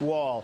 wall.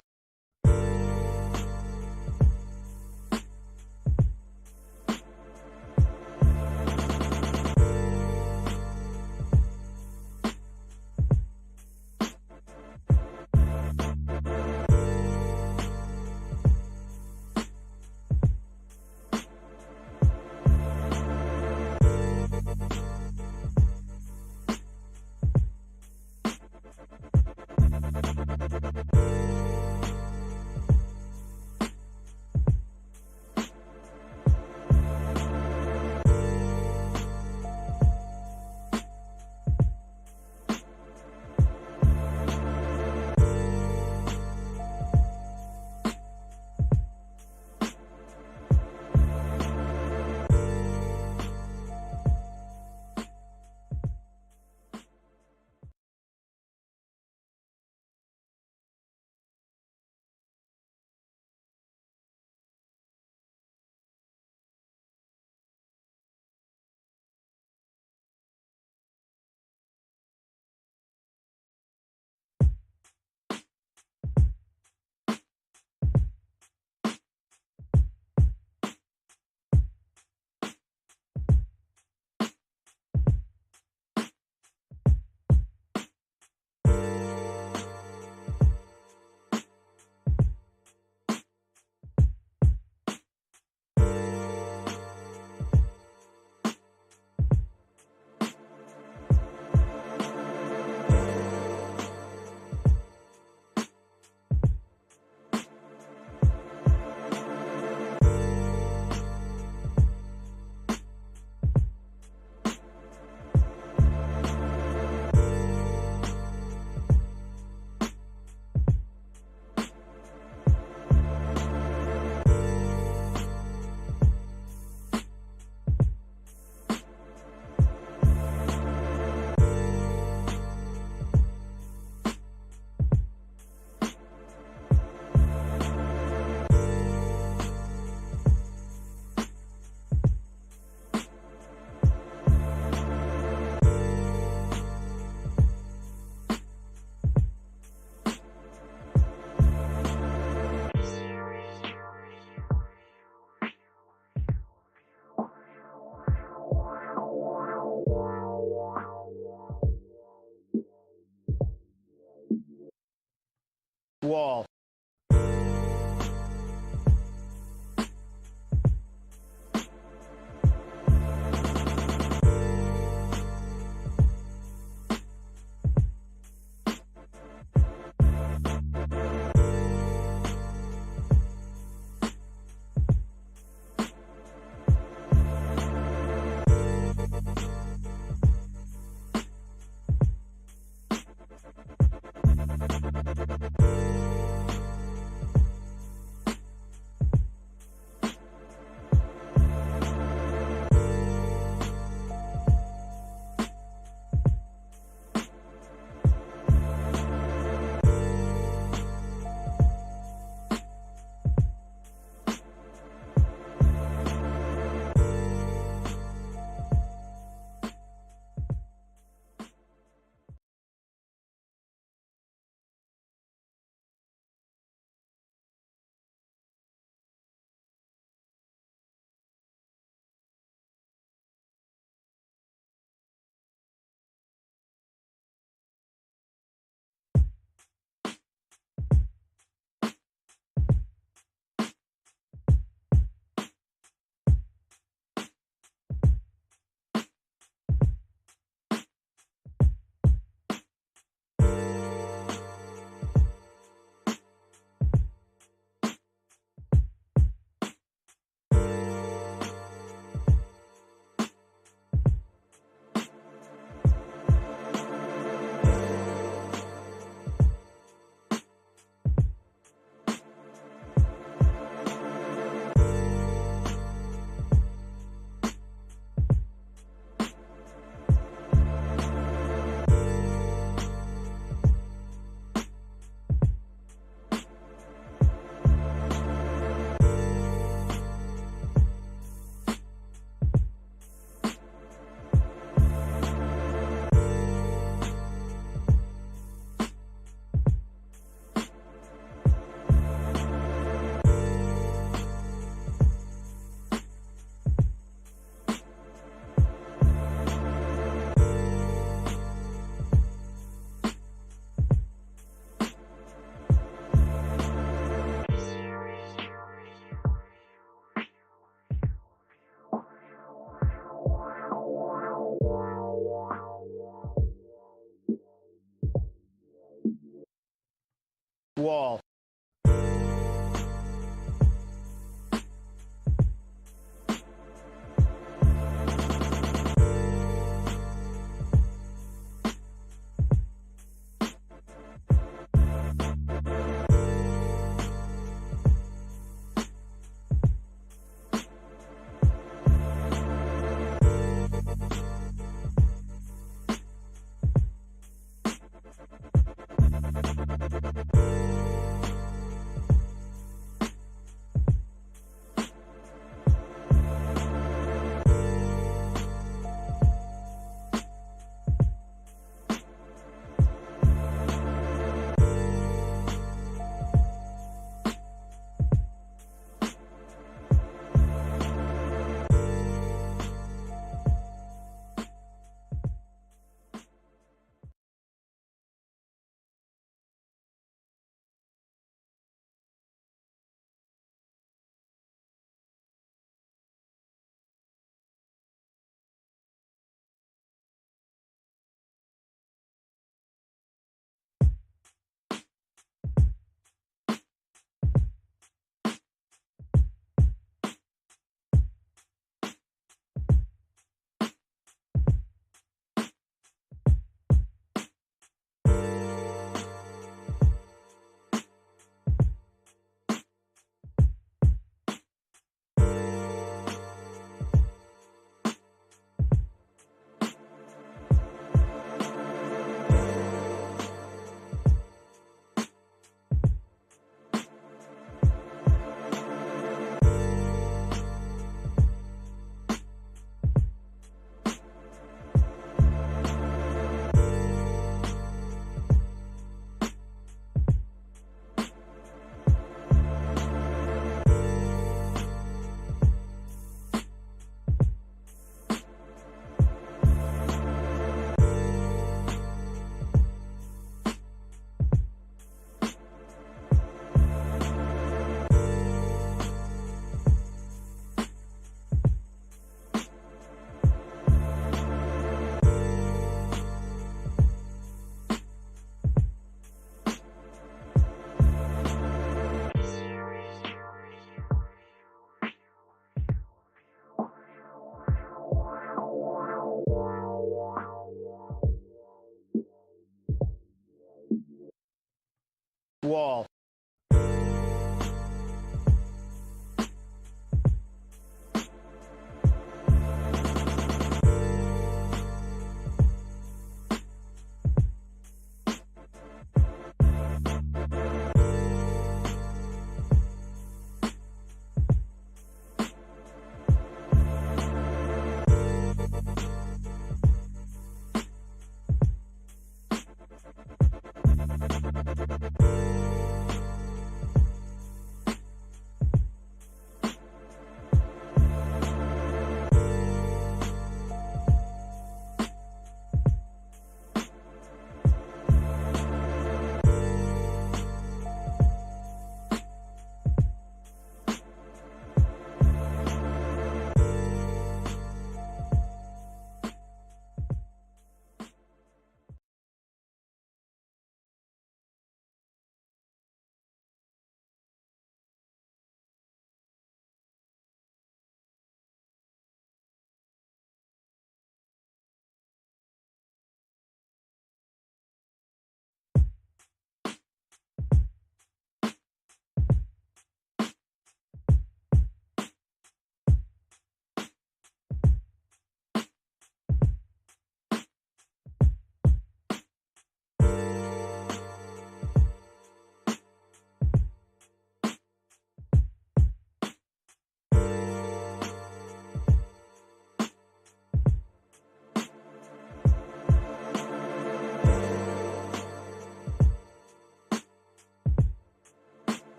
you all.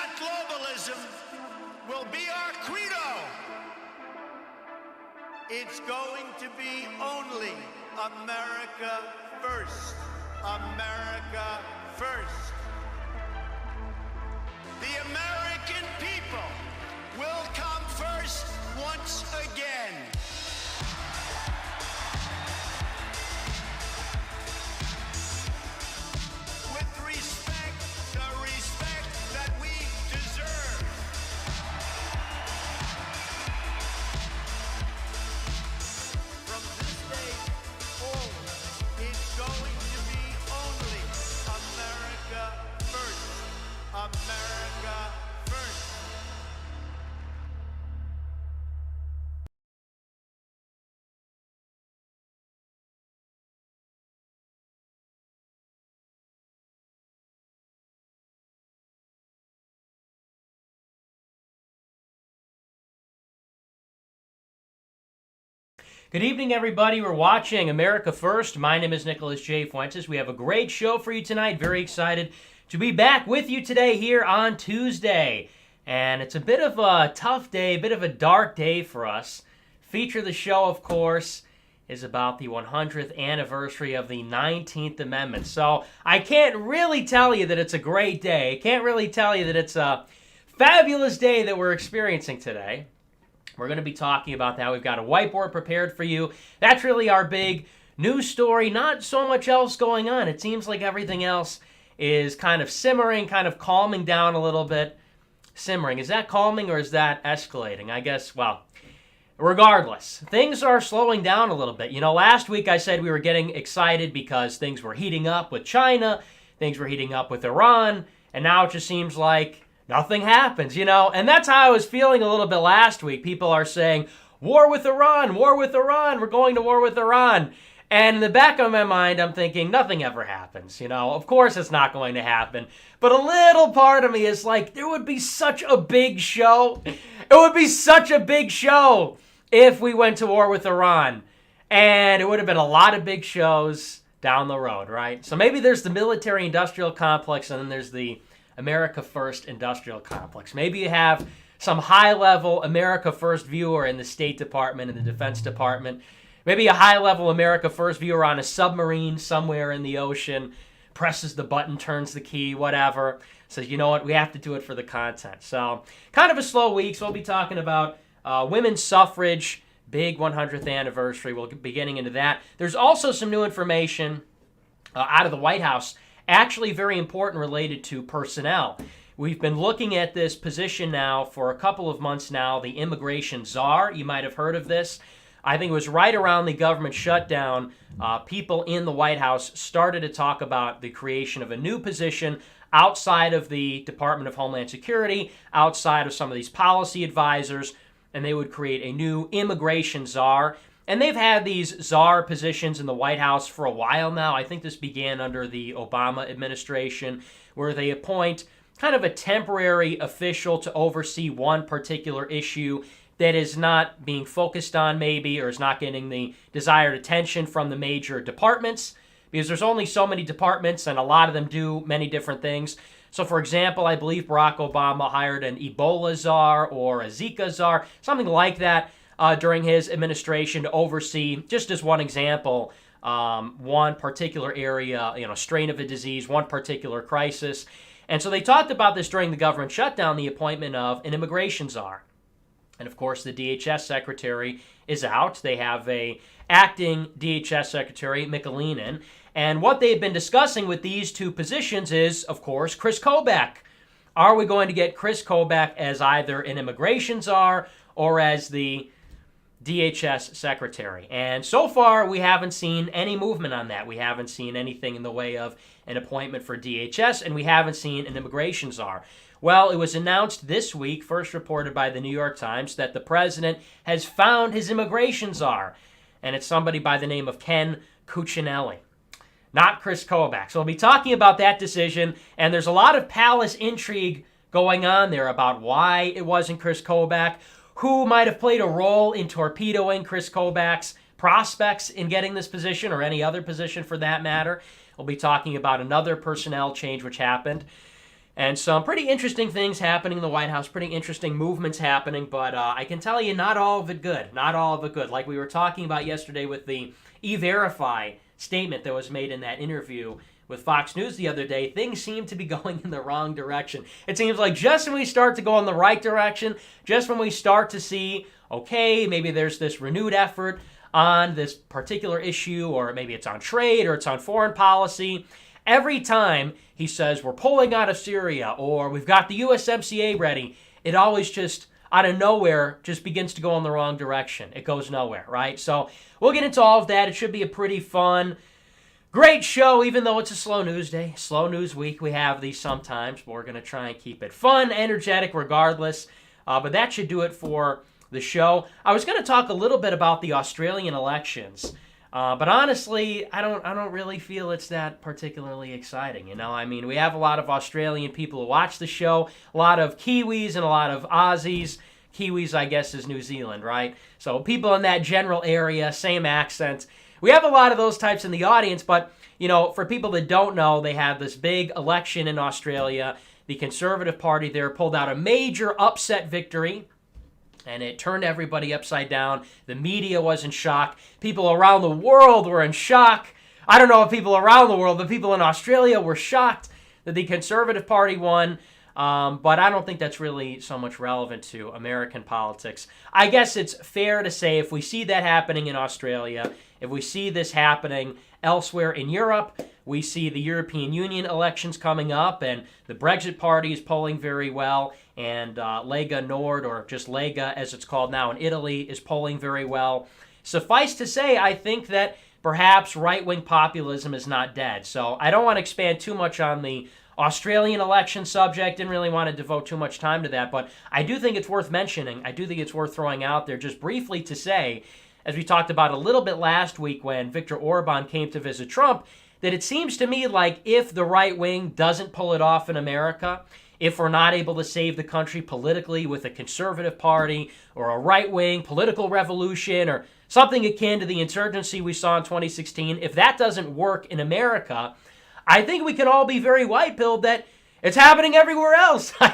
Anti-globalism will be our credo. It's going to be only America first. America first. The American people will come first once again. With respect, the respect that we deserve. From this day forward, it's going to be only America first. America first. Good evening, everybody. We're watching America First. My name is NickJFuentes. We have a great show for you tonight. Very excited to be back with you today here on Tuesday. And it's a bit of a tough day, a bit of a dark day for us. Feature of the show, of course, is about the 100th anniversary of the 19th Amendment. So I can't really tell you that it's a great day. I can't really tell you that it's a fabulous day that we're experiencing today. We're going to be talking about that. We've got a whiteboard prepared for you. That's really our big news story. Not so much else going on. It seems like everything else is kind of simmering, kind of calming down a little bit. Simmering. Is that calming or is that escalating? I guess, well, regardless, things are slowing down a little bit. You know, last week I said we were getting excited because things were heating up with China, things were heating up with Iran, and now it just seems like nothing happens, you know? And that's how I was feeling a little bit last week. People are saying, war with Iran, we're going to war with Iran. And in the back of my mind, I'm thinking, nothing ever happens, you know? Of course it's not going to happen. But a little part of me is like, there would be such a big show. It would be such a big show if we went to war with Iran. And it would have been a lot of big shows down the road, right? So maybe there's the military-industrial complex, and then there's the America First industrial complex. Maybe you have some high-level America First viewer in the State Department and the Defense Department. Maybe a high-level America First viewer on a submarine somewhere in the ocean, presses the button, turns the key, whatever, says, you know what, we have to do it for the content. So kind of a slow week, so we'll be talking about women's suffrage, big 100th anniversary. We'll be getting into that. There's also some new information out of the White House, actually very important, related to personnel. We've been looking at this position now for a couple of months now, the immigration czar. You might have heard of this. I think it was right around the government shutdown, people in the White House started to talk about the creation of a new position outside of the Department of Homeland Security, outside of some of these policy advisors, and they would create a new immigration czar. And they've had these czar positions in the White House for a while now. I think this began under the Obama administration, where they appoint kind of a temporary official to oversee one particular issue that is not being focused on maybe, or is not getting the desired attention from the major departments, because there's only so many departments and a lot of them do many different things. So for example, I believe Barack Obama hired an Ebola czar or a Zika czar, something like that, during his administration to oversee, just as one example, one particular area, strain of a disease, one particular crisis. And so they talked about this during the government shutdown, the appointment of an immigration czar. And of course, the DHS secretary is out. They have a acting DHS secretary, Michelinin. And what they've been discussing with these two positions is, of course, Chris Kobach. Are we going to get Chris Kobach as either an immigration czar or as the DHS secretary? And so far, we haven't seen any movement on that. We haven't seen anything in the way of an appointment for DHS, and we haven't seen an immigration czar. Well, it was announced this week, first reported by the New York Times, that the president has found his immigration czar, and it's somebody by the name of Ken Cuccinelli, not Chris Kobach. So we'll be talking about that decision, and there's a lot of palace intrigue going on there about why it wasn't Chris Kobach, who might have played a role in torpedoing Chris Kobach's prospects in getting this position, or any other position for that matter. We'll be talking about another personnel change which happened. And some pretty interesting things happening in the White House, pretty interesting movements happening, but I can tell you not all of it good. Not all of it good. Like we were talking about yesterday with the E-Verify statement that was made in that interview with Fox News the other day, things seem to be going in the wrong direction. It seems like just when we start to go in the right direction, just when we start to see, okay, maybe there's this renewed effort on this particular issue, or maybe it's on trade, or it's on foreign policy, every time he says we're pulling out of Syria, or we've got the USMCA ready, it always just, out of nowhere, just begins to go in the wrong direction. It goes nowhere, right? So we'll get into all of that. It should be a pretty fun, great show, even though it's a slow news day, slow news week. We have these sometimes, but we're going to try and keep it fun, energetic, regardless. But that should do it for the show. I was going to talk a little bit about the Australian elections, but honestly, I don't really feel it's that particularly exciting. You know, I mean, we have a lot of Australian people who watch the show, a lot of Kiwis and a lot of Aussies. Kiwis, I guess, is New Zealand, right? So people in that general area, same accent. We have a lot of those types in the audience, but, you know, for people that don't know, they had this big election in Australia. The Conservative Party there pulled out a major upset victory, and it turned everybody upside down. The media was in shock. People around the world were in shock. I don't know if people around the world, but people in Australia were shocked that the Conservative Party won. But I don't think that's really so much relevant to American politics. I guess it's fair to say if we see that happening in Australia, if we see this happening elsewhere in Europe, we see the European Union elections coming up, and the Brexit Party is polling very well, and Lega Nord, or just Lega as it's called now in Italy, is polling very well. Suffice to say, I think that perhaps right-wing populism is not dead. So I don't want to expand too much on the Australian election subject. Didn't really want to devote too much time to that, but I do think it's worth mentioning. I do think it's worth throwing out there just briefly to say, as we talked about a little bit last week when Viktor Orban came to visit Trump, that it seems to me like if the right wing doesn't pull it off in America, if we're not able to save the country politically with a conservative party or a right-wing political revolution or something akin to the insurgency we saw in 2016, if that doesn't work in America, I think we can all be very white-pilled that it's happening everywhere else. I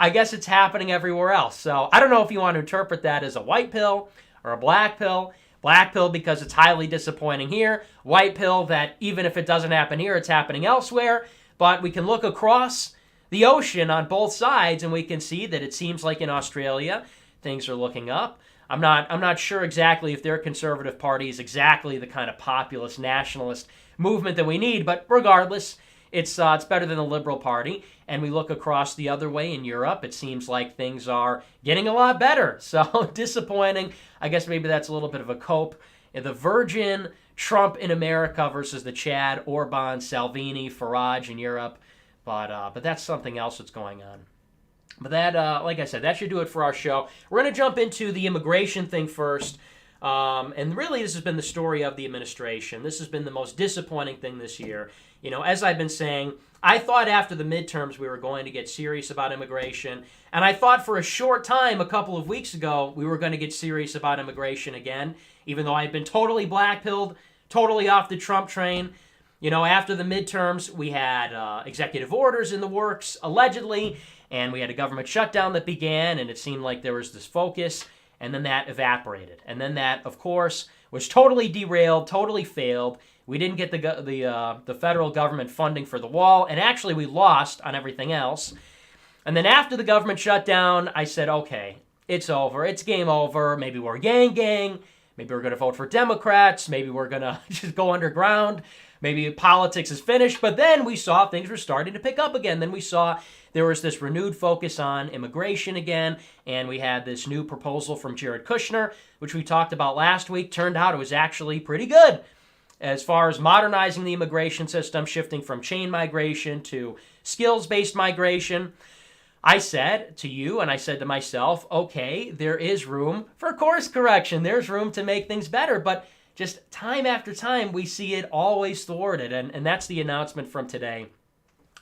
guess it's happening everywhere else. So I don't know if you want to interpret that as a white pill or a black pill. Black pill because it's highly disappointing here. White pill that even if it doesn't happen here, it's happening elsewhere. But we can look across the ocean on both sides and we can see that it seems like in Australia, things are looking up. I'm not sure exactly if their conservative party is exactly the kind of populist nationalist movement that we need, but regardless, it's better than the Liberal Party. And we look across the other way in Europe, it seems like things are getting a lot better. So disappointing. I guess maybe that's a little bit of a cope. The Virgin Trump in America versus the Chad, Orban, Salvini, Farage in Europe. But that's something else that's going on. But that, like I said, that should do it for our show. We're going to jump into the immigration thing first. And really, this has been the story of the administration. This has been the most disappointing thing this year. You know, as I've been saying, I thought after the midterms we were going to get serious about immigration. And I thought for a short time, a couple of weeks ago, we were going to get serious about immigration again, even though I had been totally blackpilled, totally off the Trump train. You know, after the midterms, we had executive orders in the works, allegedly, and we had a government shutdown that began, and it seemed like there was this focus, and then that evaporated. And then that, of course, was totally derailed, totally failed. We didn't get the federal government funding for the wall, and actually we lost on everything else. And then after the government shutdown, I said, okay, it's over. It's game over. Maybe we're gang. Maybe we're going to vote for Democrats. Maybe we're going to just go underground. Maybe politics is finished. But then we saw things were starting to pick up again. Then we saw there was this renewed focus on immigration again, and we had this new proposal from Jared Kushner, which we talked about last week. Turned out it was actually pretty good as far as modernizing the immigration system, shifting from chain migration to skills-based migration. I said to you, and I said to myself, okay, there is room for course correction. There's room to make things better, but just time after time, we see it always thwarted, and that's the announcement from today.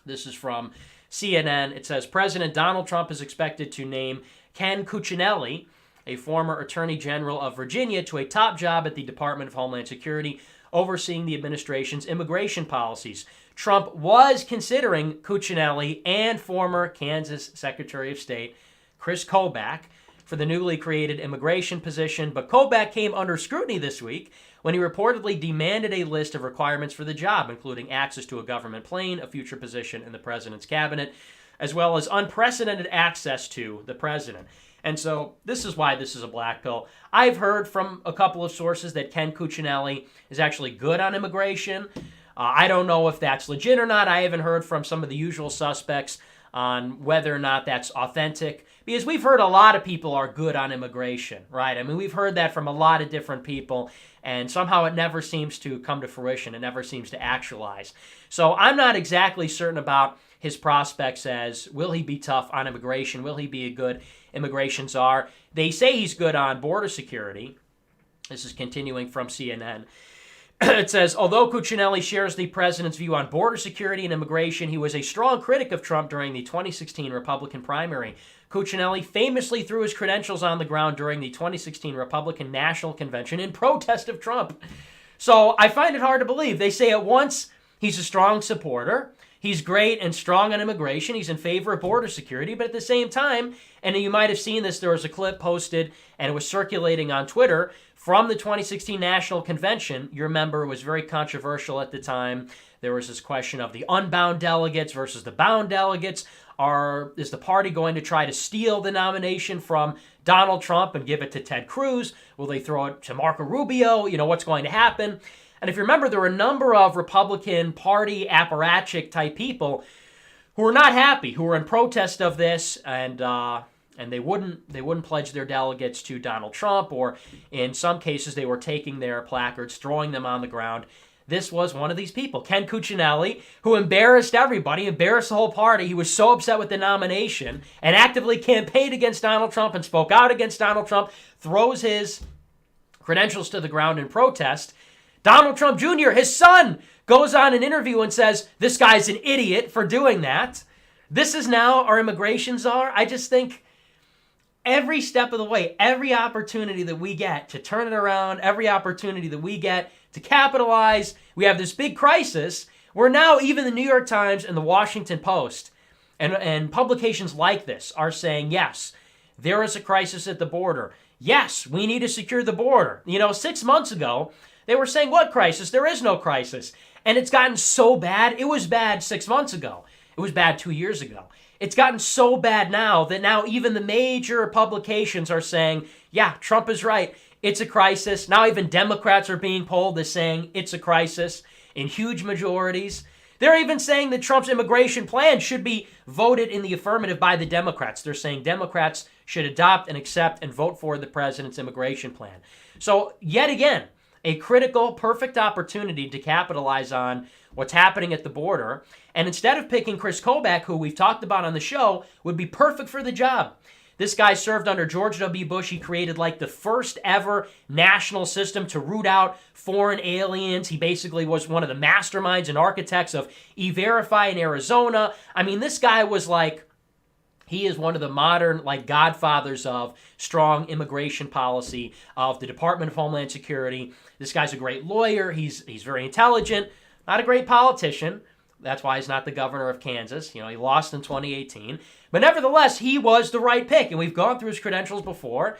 This is from CNN. It says, President Donald Trump is expected to name Ken Cuccinelli, a former Attorney General of Virginia, to a top job at the Department of Homeland Security, overseeing the administration's immigration policies. Trump was considering Cuccinelli and former Kansas Secretary of State Chris Kobach for the newly created immigration position, but Kobach came under scrutiny this week when he reportedly demanded a list of requirements for the job, including access to a government plane, a future position in the president's cabinet, as well as unprecedented access to the president. And so this is why this is a black pill. I've heard from a couple of sources that Ken Cuccinelli is actually good on immigration. I don't know if that's legit or not. I haven't heard from some of the usual suspects on whether or not that's authentic, because we've heard a lot of people are good on immigration, right? I mean, we've heard that from a lot of different people, and somehow it never seems to come to fruition. It never seems to actualize. So I'm not exactly certain about his prospects as, will he be tough on immigration? Will he be a good immigration czar? They say he's good on border security. This is continuing from CNN. It says, although Cuccinelli shares the president's view on border security and immigration, he was a strong critic of Trump during the 2016 Republican primary. Cuccinelli famously threw his credentials on the ground during the 2016 Republican National Convention in protest of Trump. So I find it hard to believe. They say at once he's a strong supporter. He's great and strong on immigration. He's in favor of border security. But at the same time, and you might have seen this, there was a clip posted and it was circulating on Twitter from the 2016 National Convention. You remember it was very controversial at the time. There was this question of the unbound delegates versus the bound delegates. Is the party going to try to steal the nomination from Donald Trump and give it to Ted Cruz? Will they throw it to Marco Rubio? You know, what's going to happen? And if you remember, there were a number of Republican Party apparatchik type people who were not happy, who were in protest of this, and they wouldn't pledge their delegates to Donald Trump, or in some cases they were taking their placards, throwing them on the ground. This was one of these people, Ken Cuccinelli, who embarrassed everybody, embarrassed the whole party. He was so upset with the nomination and actively campaigned against Donald Trump and spoke out against Donald Trump, throws his credentials to the ground in protest. Donald Trump Jr., his son, goes on an interview and says, this guy's an idiot for doing that. This is now our immigration czar. I just think every step of the way, every opportunity that we get to turn it around, every opportunity that we get to capitalize, we have this big crisis where now even the New York Times and the Washington Post and publications like this are saying, yes, there is a crisis at the border. Yes, we need to secure the border. 6 months ago, they were saying, what crisis? There is no crisis. And it's gotten so bad. It was bad 6 months ago. It was bad 2 years ago. It's gotten so bad now that now even the major publications are saying, yeah, Trump is right. It's a crisis. Now even Democrats are being polled as saying it's a crisis in huge majorities. They're even saying that Trump's immigration plan should be voted in the affirmative by the Democrats. They're saying Democrats should adopt and accept and vote for the president's immigration plan. So yet again, a critical, perfect opportunity to capitalize on what's happening at the border. And instead of picking Chris Kobach, who we've talked about on the show, would be perfect for the job. This guy served under George W. Bush. He created like the first ever national system to root out foreign aliens. He basically was one of the masterminds and architects of E-Verify in Arizona. I mean, this guy was like, he is one of the modern, godfathers of strong immigration policy, of the Department of Homeland Security. This guy's a great lawyer. He's very intelligent, not a great politician. That's why he's not the governor of Kansas. He lost in 2018. But nevertheless, he was the right pick. And we've gone through his credentials before.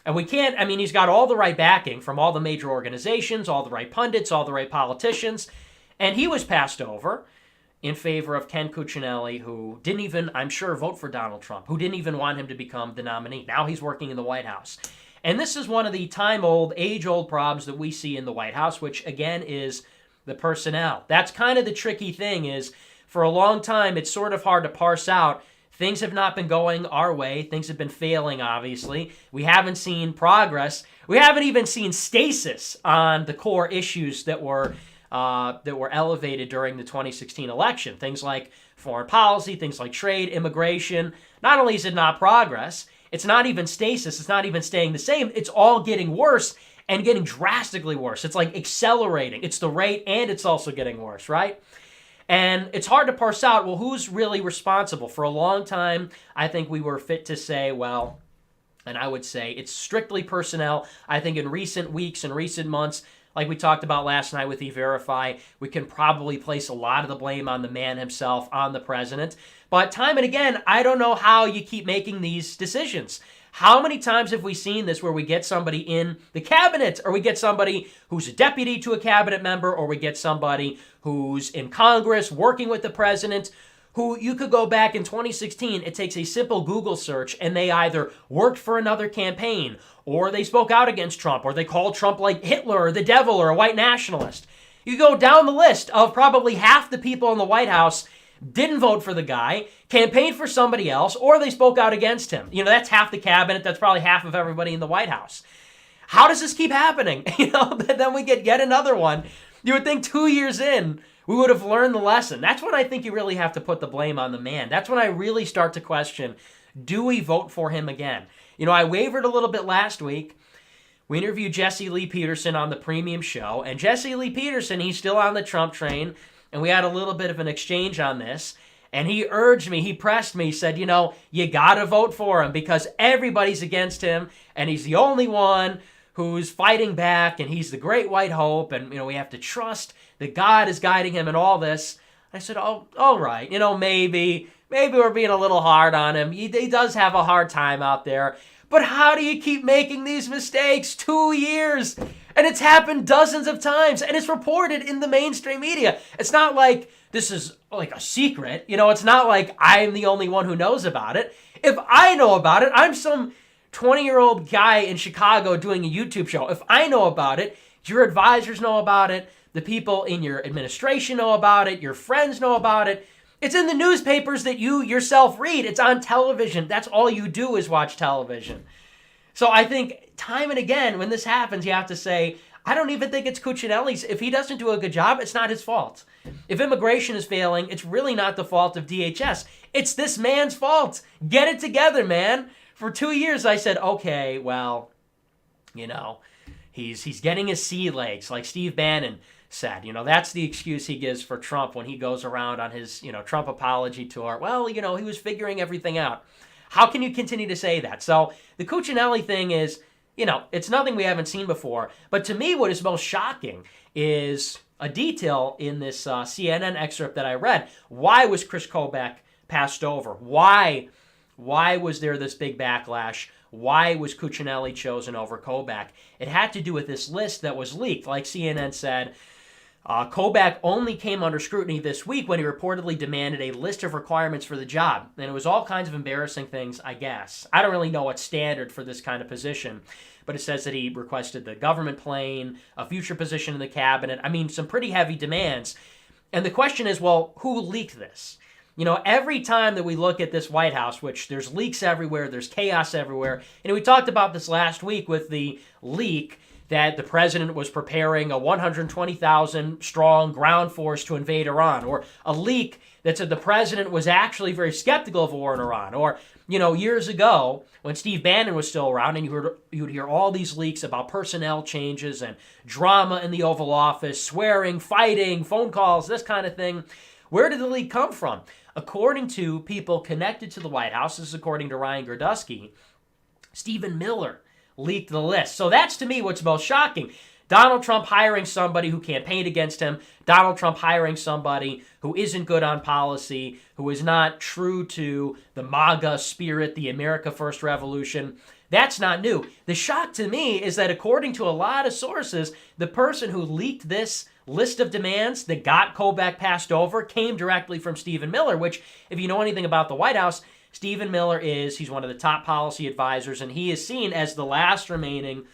And he's got all the right backing from all the major organizations, all the right pundits, all the right politicians. And he was passed over in favor of Ken Cuccinelli, who didn't even, I'm sure, vote for Donald Trump, who didn't even want him to become the nominee. Now he's working in the White House. And this is one of the time-old, age-old problems that we see in the White House, which, again, is the personnel. That's kind of the tricky thing is, for a long time, it's sort of hard to parse out. Things have not been going our way. Things have been failing, obviously. We haven't seen progress. We haven't even seen stasis on the core issues that were elevated during the 2016 election. Things like foreign policy, things like trade, immigration. Not only is it not progress, it's not even stasis. It's not even staying the same. It's all getting worse and getting drastically worse. It's like accelerating. It's the rate and it's also getting worse, right? And it's hard to parse out, well, who's really responsible? For a long time, I think we were fit to say, well, and I would say it's strictly personnel. I think in recent weeks and recent months, like we talked about last night with E-Verify, we can probably place a lot of the blame on the man himself, on the president. But time and again, I don't know how you keep making these decisions. How many times have we seen this where we get somebody in the cabinet, or we get somebody who's a deputy to a cabinet member, or we get somebody who's in Congress working with the president, who you could go back in 2016, it takes a simple Google search, and they either worked for another campaign, or they spoke out against Trump, or they called Trump like Hitler or the devil or a white nationalist. You go down the list of probably half the people in the White House didn't vote for the guy, campaigned for somebody else, or they spoke out against him. That's half the cabinet. That's probably half of everybody in the White House. How does this keep happening? Then we get yet another one. You would think 2 years in, we would have learned the lesson. That's when I think you really have to put the blame on the man. That's when I really start to question, do we vote for him again? I wavered a little bit last week. We interviewed Jesse Lee Peterson on the Premium Show, and Jesse Lee Peterson, he's still on the Trump train, and we had a little bit of an exchange on this, and he urged me, he pressed me, he said, you gotta vote for him because everybody's against him, and he's the only one who's fighting back, and he's the great white hope, and, we have to trust that God is guiding him in all this. I said, oh, all right, maybe we're being a little hard on him. He does have a hard time out there. But how do you keep making these mistakes? 2 years. And it's happened dozens of times. And it's reported in the mainstream media. It's not like this is like a secret. It's not like I'm the only one who knows about it. If I know about it, I'm some 20-year-old guy in Chicago doing a YouTube show. If I know about it, your advisors know about it, the people in your administration know about it, your friends know about it. It's in the newspapers that you yourself read. It's on television. That's all you do is watch television. So I think time and again, when this happens, you have to say, I don't even think it's Cuccinelli's. If he doesn't do a good job, it's not his fault. If immigration is failing, it's really not the fault of DHS. It's this man's fault. Get it together, man. For 2 years, I said, okay, well, he's getting his sea legs, like Steve Bannon said. That's the excuse he gives for Trump when he goes around on his, Trump apology tour. Well, he was figuring everything out. How can you continue to say that? So the Cuccinelli thing is, it's nothing we haven't seen before. But to me, what is most shocking is a detail in this CNN excerpt that I read. Why was Chris Kobach passed over? Why was there this big backlash? Why was Cuccinelli chosen over Kobach? It had to do with this list that was leaked. Like CNN said, Kobach only came under scrutiny this week when he reportedly demanded a list of requirements for the job. And it was all kinds of embarrassing things, I guess. I don't really know what's standard for this kind of position, but it says that he requested the government plane, a future position in the cabinet. I mean, some pretty heavy demands. And the question is, well, who leaked this? Every time that we look at this White House, which there's leaks everywhere, there's chaos everywhere, and we talked about this last week with the leak that the president was preparing a 120,000 strong ground force to invade Iran, or a leak that said the president was actually very skeptical of war in Iran, or, years ago when Steve Bannon was still around and you would hear all these leaks about personnel changes and drama in the Oval Office, swearing, fighting, phone calls, this kind of thing. Where did the leak come from? According to people connected to the White House, this is according to Ryan Gerdusky, Stephen Miller leaked the list. So that's, to me, what's most shocking. Donald Trump hiring somebody who campaigned against him, Donald Trump hiring somebody who isn't good on policy, who is not true to the MAGA spirit, the America First revolution. That's not new. The shock to me is that according to a lot of sources, the person who leaked this list of demands that got Kobach passed over came directly from Stephen Miller, which, if you know anything about the White House, Stephen Miller he's one of the top policy advisors, and he is seen as the last remaining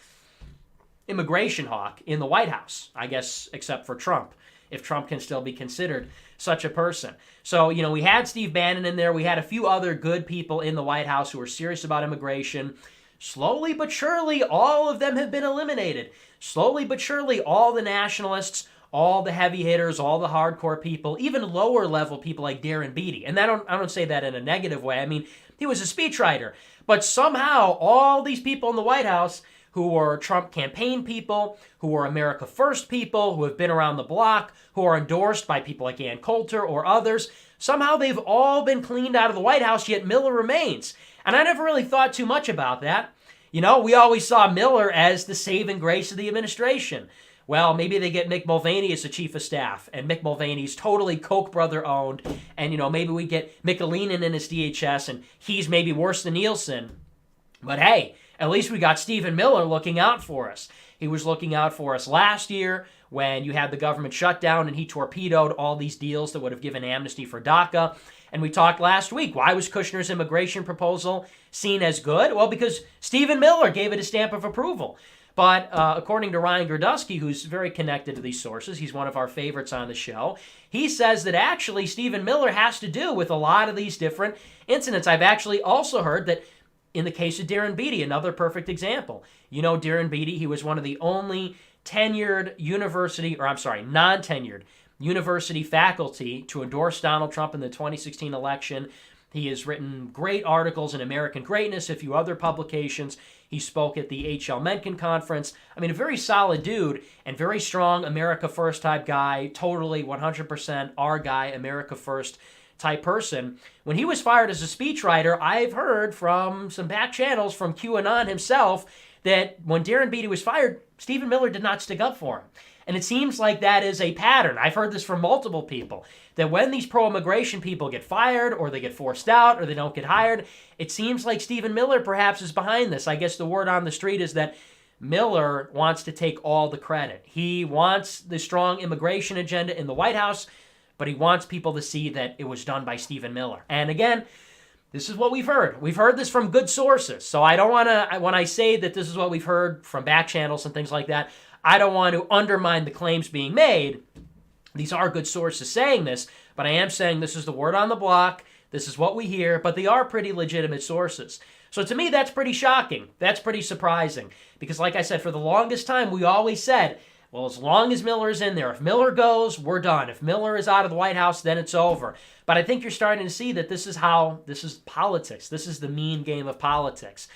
immigration hawk in the White House, I guess, except for Trump, if Trump can still be considered such a person. So, we had Steve Bannon in there. We had a few other good people in the White House who were serious about immigration. Slowly but surely, all of them have been eliminated. Slowly but surely, all the nationalists, all the heavy hitters, all the hardcore people, even lower level people like Darren Beattie. And I don't say that in a negative way. I mean, he was a speechwriter. But somehow, all these people in the White House who were Trump campaign people, who were America First people, who have been around the block, who are endorsed by people like Ann Coulter or others, somehow they've all been cleaned out of the White House, yet Miller remains. And I never really thought too much about that. We always saw Miller as the saving grace of the administration. Well, maybe they get Mick Mulvaney as the chief of staff, and Mick Mulvaney's totally Koch brother owned, and maybe we get Michelinin in his DHS, and he's maybe worse than Nielsen. But hey, at least we got Stephen Miller looking out for us. He was looking out for us last year when you had the government shutdown and he torpedoed all these deals that would have given amnesty for DACA. And we talked last week, why was Kushner's immigration proposal seen as good? Well, because Stephen Miller gave it a stamp of approval. But according to Ryan Gerdusky, who's very connected to these sources, he's one of our favorites on the show, he says that actually Stephen Miller has to do with a lot of these different incidents. I've actually also heard that in the case of Darren Beattie, another perfect example. Darren Beattie, he was one of the only non-tenured university faculty to endorse Donald Trump in the 2016 election. He has written great articles in American Greatness, a few other publications. He spoke at the H.L. Mencken conference. I mean, a very solid dude and very strong America First type guy, totally 100% our guy, America First type person. When he was fired as a speechwriter, I've heard from some back channels from QAnon himself that when Darren Beattie was fired, Stephen Miller did not stick up for him. And it seems like that is a pattern. I've heard this from multiple people, that when these pro-immigration people get fired or they get forced out or they don't get hired, it seems like Stephen Miller perhaps is behind this. I guess the word on the street is that Miller wants to take all the credit. He wants the strong immigration agenda in the White House, but he wants people to see that it was done by Stephen Miller. And again, this is what we've heard. We've heard this from good sources. So I don't want to, when I say that this is what we've heard from back channels and things like that, I don't want to undermine the claims being made. These are good sources saying this, but I am saying this is the word on the block. This is what we hear, but they are pretty legitimate sources. So to me, that's pretty shocking. That's pretty surprising. Because like I said, for the longest time, we always said, well, as long as Miller is in there, if Miller goes, we're done. If Miller is out of the White House, then it's over. But I think you're starting to see that this is politics. This is the mean game of politics.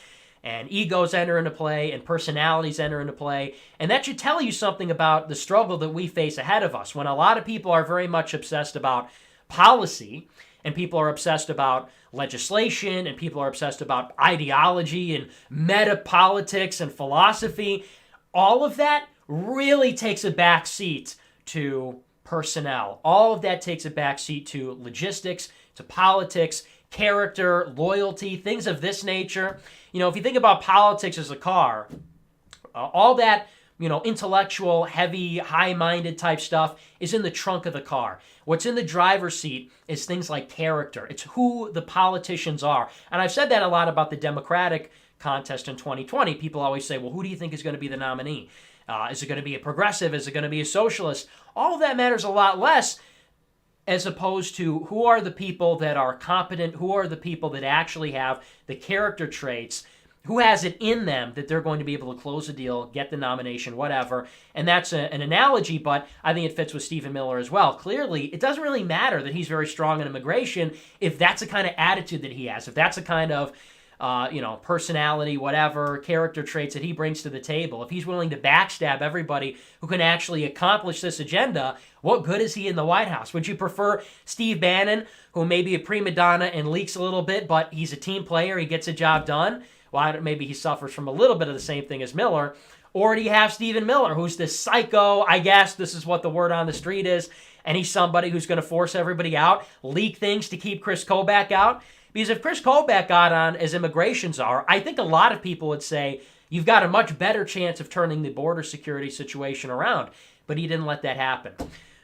And egos enter into play, and personalities enter into play. And that should tell you something about the struggle that we face ahead of us. When a lot of people are very much obsessed about policy, and people are obsessed about legislation, and people are obsessed about ideology and meta-politics and philosophy, all of that really takes a back seat to personnel. All of that takes a back seat to logistics, to politics, character, loyalty, things of this nature. If you think about politics as a car, all that, intellectual, heavy, high-minded type stuff is in the trunk of the car. What's in the driver's seat is things like character. It's who the politicians are. And I've said that a lot about the Democratic contest in 2020. People always say, well, who do you think is going to be the nominee? Is it going to be a progressive? Is it going to be a socialist? All of that matters a lot less as opposed to who are the people that are competent, who are the people that actually have the character traits, who has it in them that they're going to be able to close a deal, get the nomination, whatever. And that's an analogy, but I think it fits with Stephen Miller as well. Clearly, it doesn't really matter that he's very strong in immigration if that's the kind of attitude that he has, if that's the kind of personality, whatever, character traits that he brings to the table. If he's willing to backstab everybody who can actually accomplish this agenda, what good is he in the White House? Would you prefer Steve Bannon, who may be a prima donna and leaks a little bit, but he's a team player, he gets a job done? Well, maybe he suffers from a little bit of the same thing as Miller. Or do you have Stephen Miller, who's this psycho, I guess this is what the word on the street is, and he's somebody who's going to force everybody out, leak things to keep Chris Kobach out? Because if Chris Kobach got on as immigration czar, I think a lot of people would say you've got a much better chance of turning the border security situation around. But he didn't let that happen.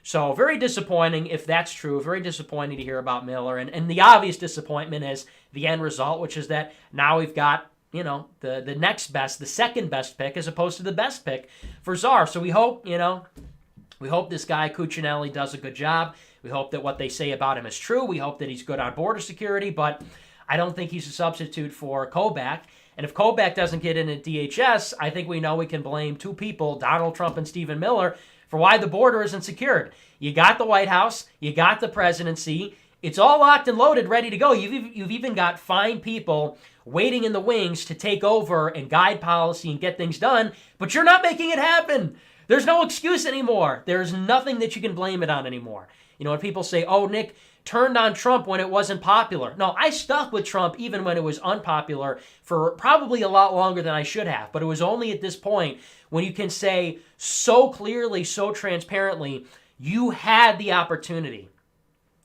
So very disappointing if that's true. Very disappointing to hear about Miller. And the obvious disappointment is the end result, which is that now we've got the next best, the second best pick as opposed to the best pick for czar. So we hope this guy Cuccinelli does a good job. We hope that what they say about him is true. We hope that he's good on border security, but I don't think he's a substitute for Kobach. And if Kobach doesn't get in at DHS, I think we know we can blame two people, Donald Trump and Stephen Miller, for why the border isn't secured. You got the White House, you got the presidency, it's all locked and loaded, ready to go. You've even got fine people waiting in the wings to take over and guide policy and get things done, but you're not making it happen. There's no excuse anymore. There's nothing that you can blame it on anymore. When people say, oh, Nick turned on Trump when it wasn't popular. No, I stuck with Trump even when it was unpopular for probably a lot longer than I should have. But it was only at this point when you can say so clearly, so transparently, you had the opportunity.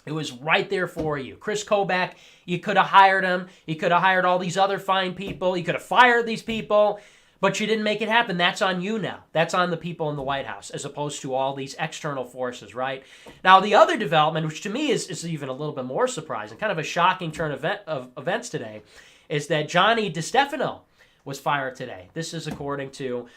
It was right there for you. Chris Kobach, you could have hired him. You could have hired all these other fine people. You could have fired these people, but you didn't make it happen. That's on you now. That's on the people in the White House, as opposed to all these external forces, right? Now, the other development, which to me is even a little bit more surprising, kind of a shocking turn of events today, is that Johnny DeStefano was fired today. This is according to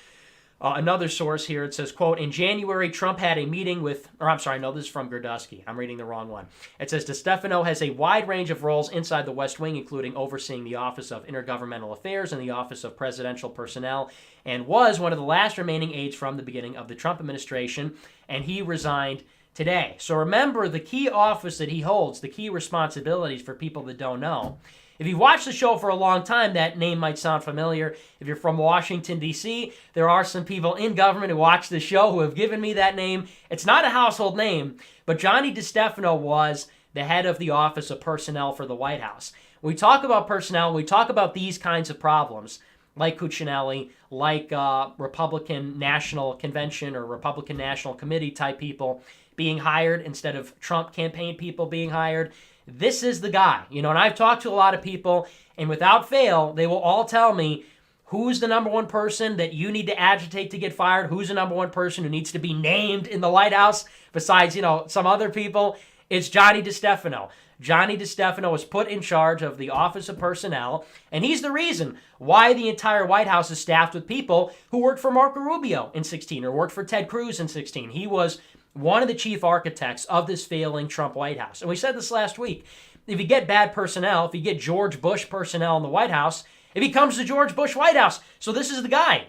another source here. It says, quote, in January, Trump had a meeting with, this is from Gerdusky. I'm reading the wrong one. It says, DeStefano has a wide range of roles inside the West Wing, including overseeing the Office of Intergovernmental Affairs and the Office of Presidential Personnel, and was one of the last remaining aides from the beginning of the Trump administration, and he resigned today. So remember, the key office that he holds, the key responsibilities for people that don't know. If you've watched the show for a long time, that name might sound familiar. If you're from Washington, D.C., there are some people in government who watch the show who have given me that name. It's not a household name, but Johnny DeStefano was the head of the Office of Personnel for the White House. When we talk about personnel, we talk about these kinds of problems, like Cuccinelli, like Republican National Convention or Republican National Committee type people being hired instead of Trump campaign people being hired. This is the guy, and I've talked to a lot of people, and without fail, they will all tell me who's the number one person that you need to agitate to get fired, who's the number one person who needs to be named in the White House besides, some other people. It's Johnny DeStefano. Johnny DeStefano was put in charge of the Office of Personnel, and he's the reason why the entire White House is staffed with people who worked for Marco Rubio in 2016 or worked for Ted Cruz in 2016. He was one of the chief architects of this failing Trump White House. And we said this last week. If you get bad personnel, if you get George Bush personnel in the White House, it becomes the George Bush White House. So this is the guy.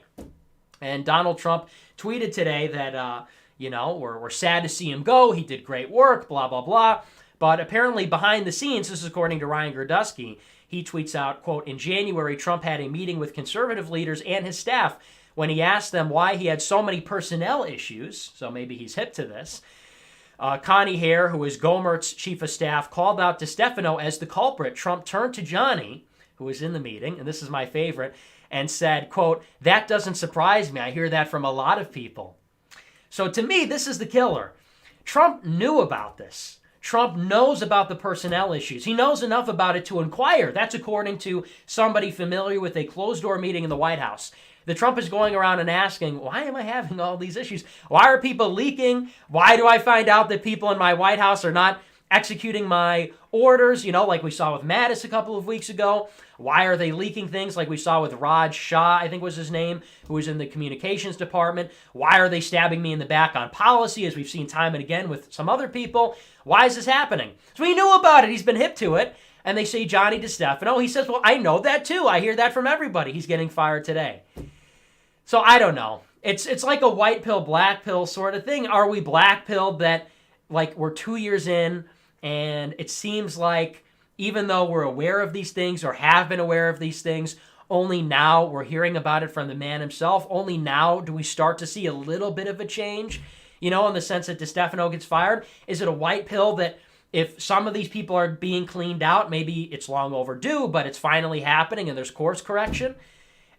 And Donald Trump tweeted today that, we're sad to see him go. He did great work, blah, blah, blah. But apparently behind the scenes, this is according to Ryan Gerdusky, he tweets out, quote, in January, Trump had a meeting with conservative leaders and his staff when he asked them why he had so many personnel issues, so maybe he's hip to this. Connie Hare, who is Gohmert's chief of staff, called out DeStefano as the culprit. Trump turned to Johnny, who was in the meeting, and this is my favorite, and said, quote, that doesn't surprise me. I hear that from a lot of people. So to me, this is the killer. Trump knew about this. Trump knows about the personnel issues. He knows enough about it to inquire. That's according to somebody familiar with a closed-door meeting in the White House. The Trump is going around and asking, why am I having all these issues? Why are people leaking? Why do I find out that people in my White House are not executing my orders, like we saw with Mattis a couple of weeks ago? Why are they leaking things like we saw with Raj Shah, I think was his name, who was in the communications department? Why are they stabbing me in the back on policy, as we've seen time and again with some other people? Why is this happening? So he knew about it. He's been hip to it. And they say Johnny DeStefano. He says, well, I know that too. I hear that from everybody. He's getting fired today. So I don't know. It's like a white pill, black pill sort of thing. Are we black pilled that we're 2 years in and it seems like even though we're aware of these things or have been aware of these things, only now we're hearing about it from the man himself. Only now do we start to see a little bit of a change, in the sense that DeStefano gets fired. Is it a white pill that if some of these people are being cleaned out, maybe it's long overdue, but it's finally happening and there's course correction?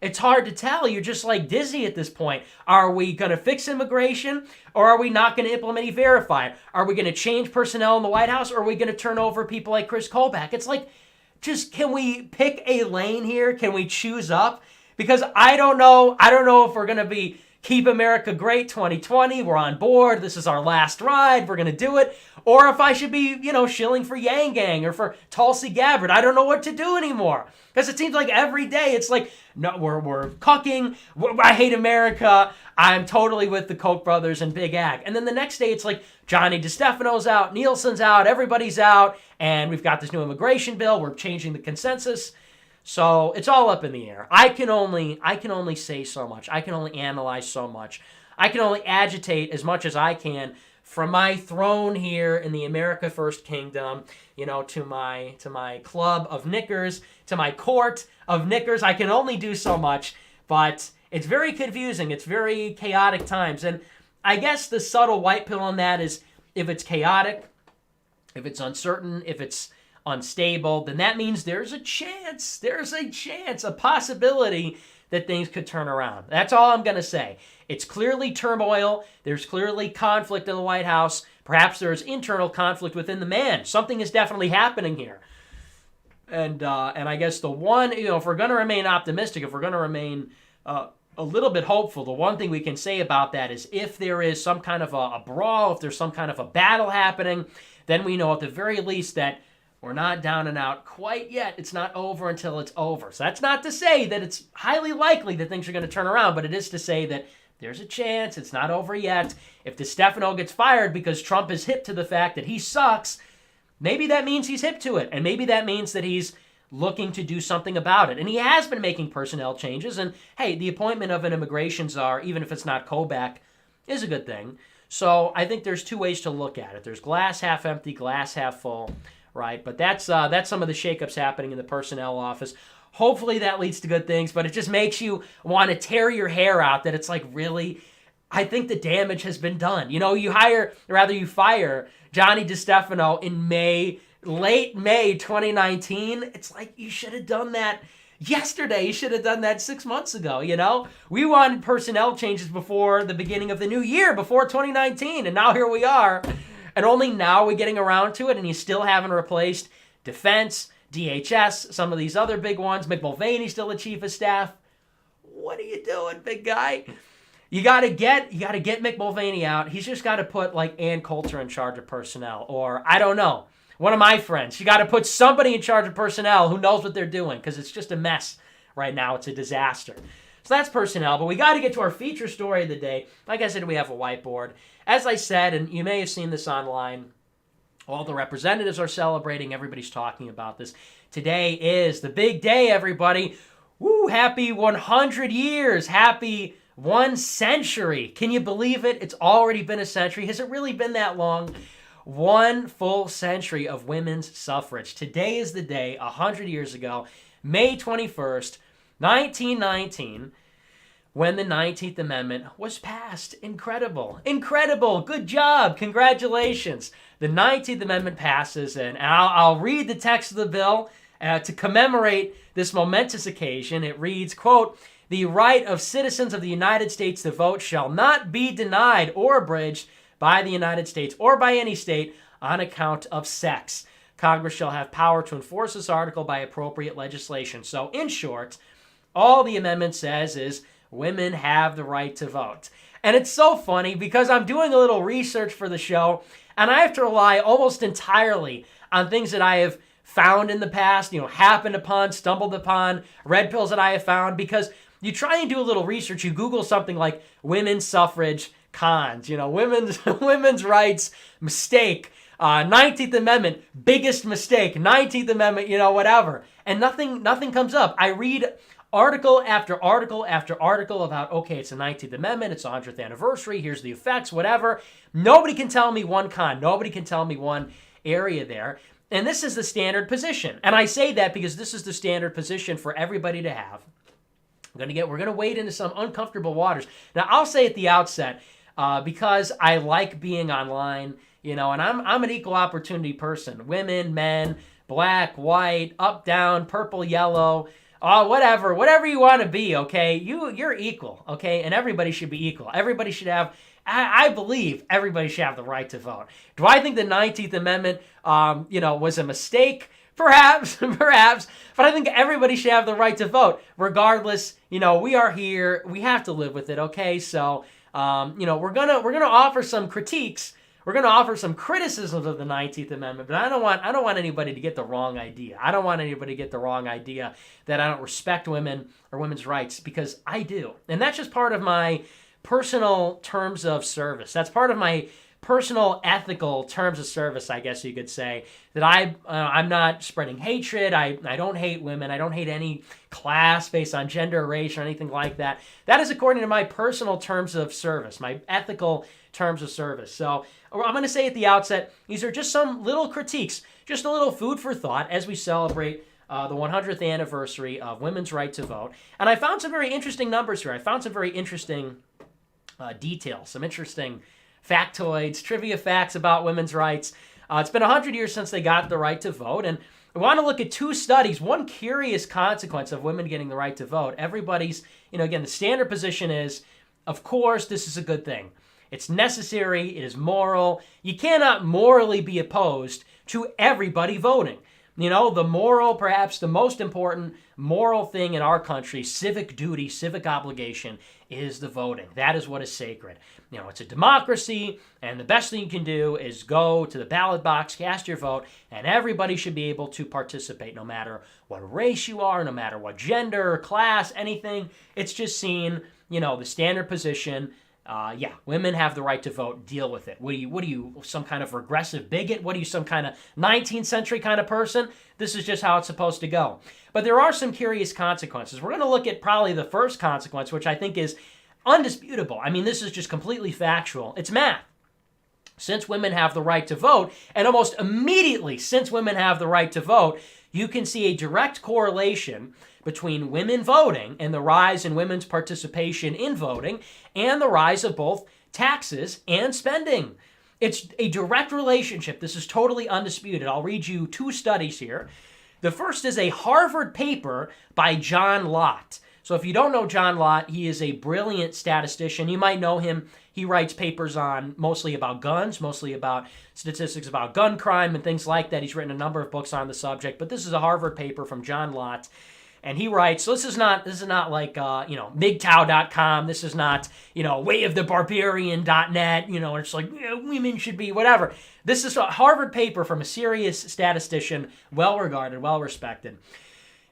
It's hard to tell. You're just dizzy at this point. Are we going to fix immigration or are we not going to implement E-Verify? Are we going to change personnel in the White House or are we going to turn over people like Chris Kobach? It's just can we pick a lane here? Can we choose up? Because I don't know. I don't know if we're going to be Keep America Great 2020. We're on board. This is our last ride. We're going to do it. Or if I should be, shilling for Yang Gang or for Tulsi Gabbard. I don't know what to do anymore. Because it seems like every day it's no, we're cucking. I hate America. I'm totally with the Koch brothers and Big Ag. And then the next day it's Johnny DeStefano's out, Nielsen's out, everybody's out, and we've got this new immigration bill. We're changing the consensus. So it's all up in the air. I can only say so much. I can only analyze so much. I can only agitate as much as I can from my throne here in the America First Kingdom, to my club of knickers, to my court of knickers. I can only do so much, but it's very confusing. It's very chaotic times. And I guess the subtle white pill on that is if it's chaotic, if it's uncertain, if it's unstable, then that means there's a chance, a possibility that things could turn around. That's all I'm going to say. It's clearly turmoil. There's clearly conflict in the White House. Perhaps there's internal conflict within the man. Something is definitely happening here. And I guess the one, if we're going to remain optimistic, if we're going to remain a little bit hopeful, the one thing we can say about that is if there is some kind of a brawl, if there's some kind of a battle happening, then we know at the very least that we're not down and out quite yet. It's not over until it's over. So that's not to say that it's highly likely that things are going to turn around, but it is to say that there's a chance. It's not over yet. If DeStefano gets fired because Trump is hip to the fact that he sucks, maybe that means he's hip to it. And maybe that means that he's looking to do something about it. And he has been making personnel changes. And hey, the appointment of an immigration czar, even if it's not Kobach, is a good thing. So I think there's two ways to look at it. There's glass half empty, glass half full, right? But that's some of the shakeups happening in the personnel office. Hopefully that leads to good things, but it just makes you want to tear your hair out that it's like, really? I think the damage has been done. You fire Johnny DeStefano in late May 2019. It's like, you should have done that yesterday. You should have done that 6 months ago, We wanted personnel changes before the beginning of the new year, before 2019, and now here we are. And only now we're getting around to it, and you still haven't replaced defense, DHS, some of these other big ones. Mick Mulvaney's still the chief of staff. What are you doing, big guy? You gotta get Mick Mulvaney out. He's just got to put like Ann Coulter in charge of personnel, or I don't know, one of my friends. You got to put somebody in charge of personnel who knows what they're doing, because it's just a mess right now. It's a disaster. So that's personnel, but we got to get to our feature story of the day. Like I said, we have a whiteboard. As I said, and you may have seen this online, all the representatives are celebrating. Everybody's talking about this. Today is the big day, everybody. Woo, happy 100 years. Happy 1 century. Can you believe it? It's already been a century. Has it really been that long? 1 full century of women's suffrage. Today is the day, 100 years ago, May 21st, 1919, when the 19th Amendment was passed. Incredible. Incredible. Good job. Congratulations. The 19th Amendment passes, and I'll read the text of the bill to commemorate this momentous occasion. It reads, quote, "The right of citizens of the United States to vote shall not be denied or abridged by the United States or by any state on account of sex. Congress shall have power to enforce this article by appropriate legislation." So, in short, all the amendment says is women have the right to vote. And it's so funny because I'm doing a little research for the show, and I have to rely almost entirely on things that I have found in the past, happened upon, stumbled upon, red pills that I have found, because you try and do a little research. You Google something like women's suffrage cons, women's rights mistake, 19th Amendment, biggest mistake, 19th Amendment, whatever. And nothing comes up. I read article after article after article about, okay, it's the 19th Amendment, it's the 100th anniversary, here's the effects, whatever. Nobody can tell me one con. Nobody can tell me one area there. And this is the standard position. And I say that because this is the standard position for everybody to have. We're going to wade into some uncomfortable waters. Now, I'll say at the outset, because I like being online, and I'm an equal opportunity person. Women, men, black, white, up, down, purple, yellow, whatever you want to be, okay? You're equal, okay? And everybody should be equal. Everybody should have, I believe everybody should have the right to vote. Do I think the 19th Amendment, was a mistake? Perhaps, but I think everybody should have the right to vote, regardless. We are here, we have to live with it, okay? So, we're gonna offer some critiques. We're gonna offer some criticisms of the 19th Amendment, but I don't want anybody to get the wrong idea. I don't want anybody to get the wrong idea that I don't respect women or women's rights, because I do, and that's just part of my personal terms of service. That's part of my personal ethical terms of service, I guess you could say, that I'm not spreading hatred. I don't hate women. I don't hate any class based on gender or race or anything like that. That is according to my personal terms of service, my ethical terms of service. So I'm going to say at the outset, these are just some little critiques, just a little food for thought as we celebrate the 100th anniversary of women's right to vote. And I found some very interesting numbers here. I found some very interesting details, some interesting factoids, trivia facts about women's rights. It's been 100 years since they got the right to vote, and I want to look at two studies. One curious consequence of women getting the right to vote. Everybody's, again, the standard position is, of course, this is a good thing. It's necessary. It is moral. You cannot morally be opposed to everybody voting. The moral, perhaps the most important moral thing in our country, civic duty, civic obligation, is the voting. That is what is sacred. It's a democracy, and the best thing you can do is go to the ballot box, cast your vote, and everybody should be able to participate, no matter what race you are, no matter what gender, class, anything. It's just seen, the standard position. Women have the right to vote. Deal with it. What are you, some kind of regressive bigot? What are you, some kind of 19th century kind of person? This is just how it's supposed to go. But there are some curious consequences. We're going to look at probably the first consequence, which I think is undisputable. This is just completely factual. It's math. Since women have the right to vote, and almost immediately since women have the right to vote, you can see a direct correlation between women voting and the rise in women's participation in voting and the rise of both taxes and spending. It's a direct relationship. This is totally undisputed. I'll read you two studies here. The first is a Harvard paper by John Lott. So if you don't know John Lott, he is a brilliant statistician. You might know him. He writes papers on mostly about guns, mostly about statistics about gun crime and things like that. He's written a number of books on the subject, but this is a Harvard paper from John Lott. And he writes, so this is not like, MGTOW.com. This is not, wayofthebarbarian.net. It's like, women should be whatever. This is a Harvard paper from a serious statistician, well-regarded, well-respected.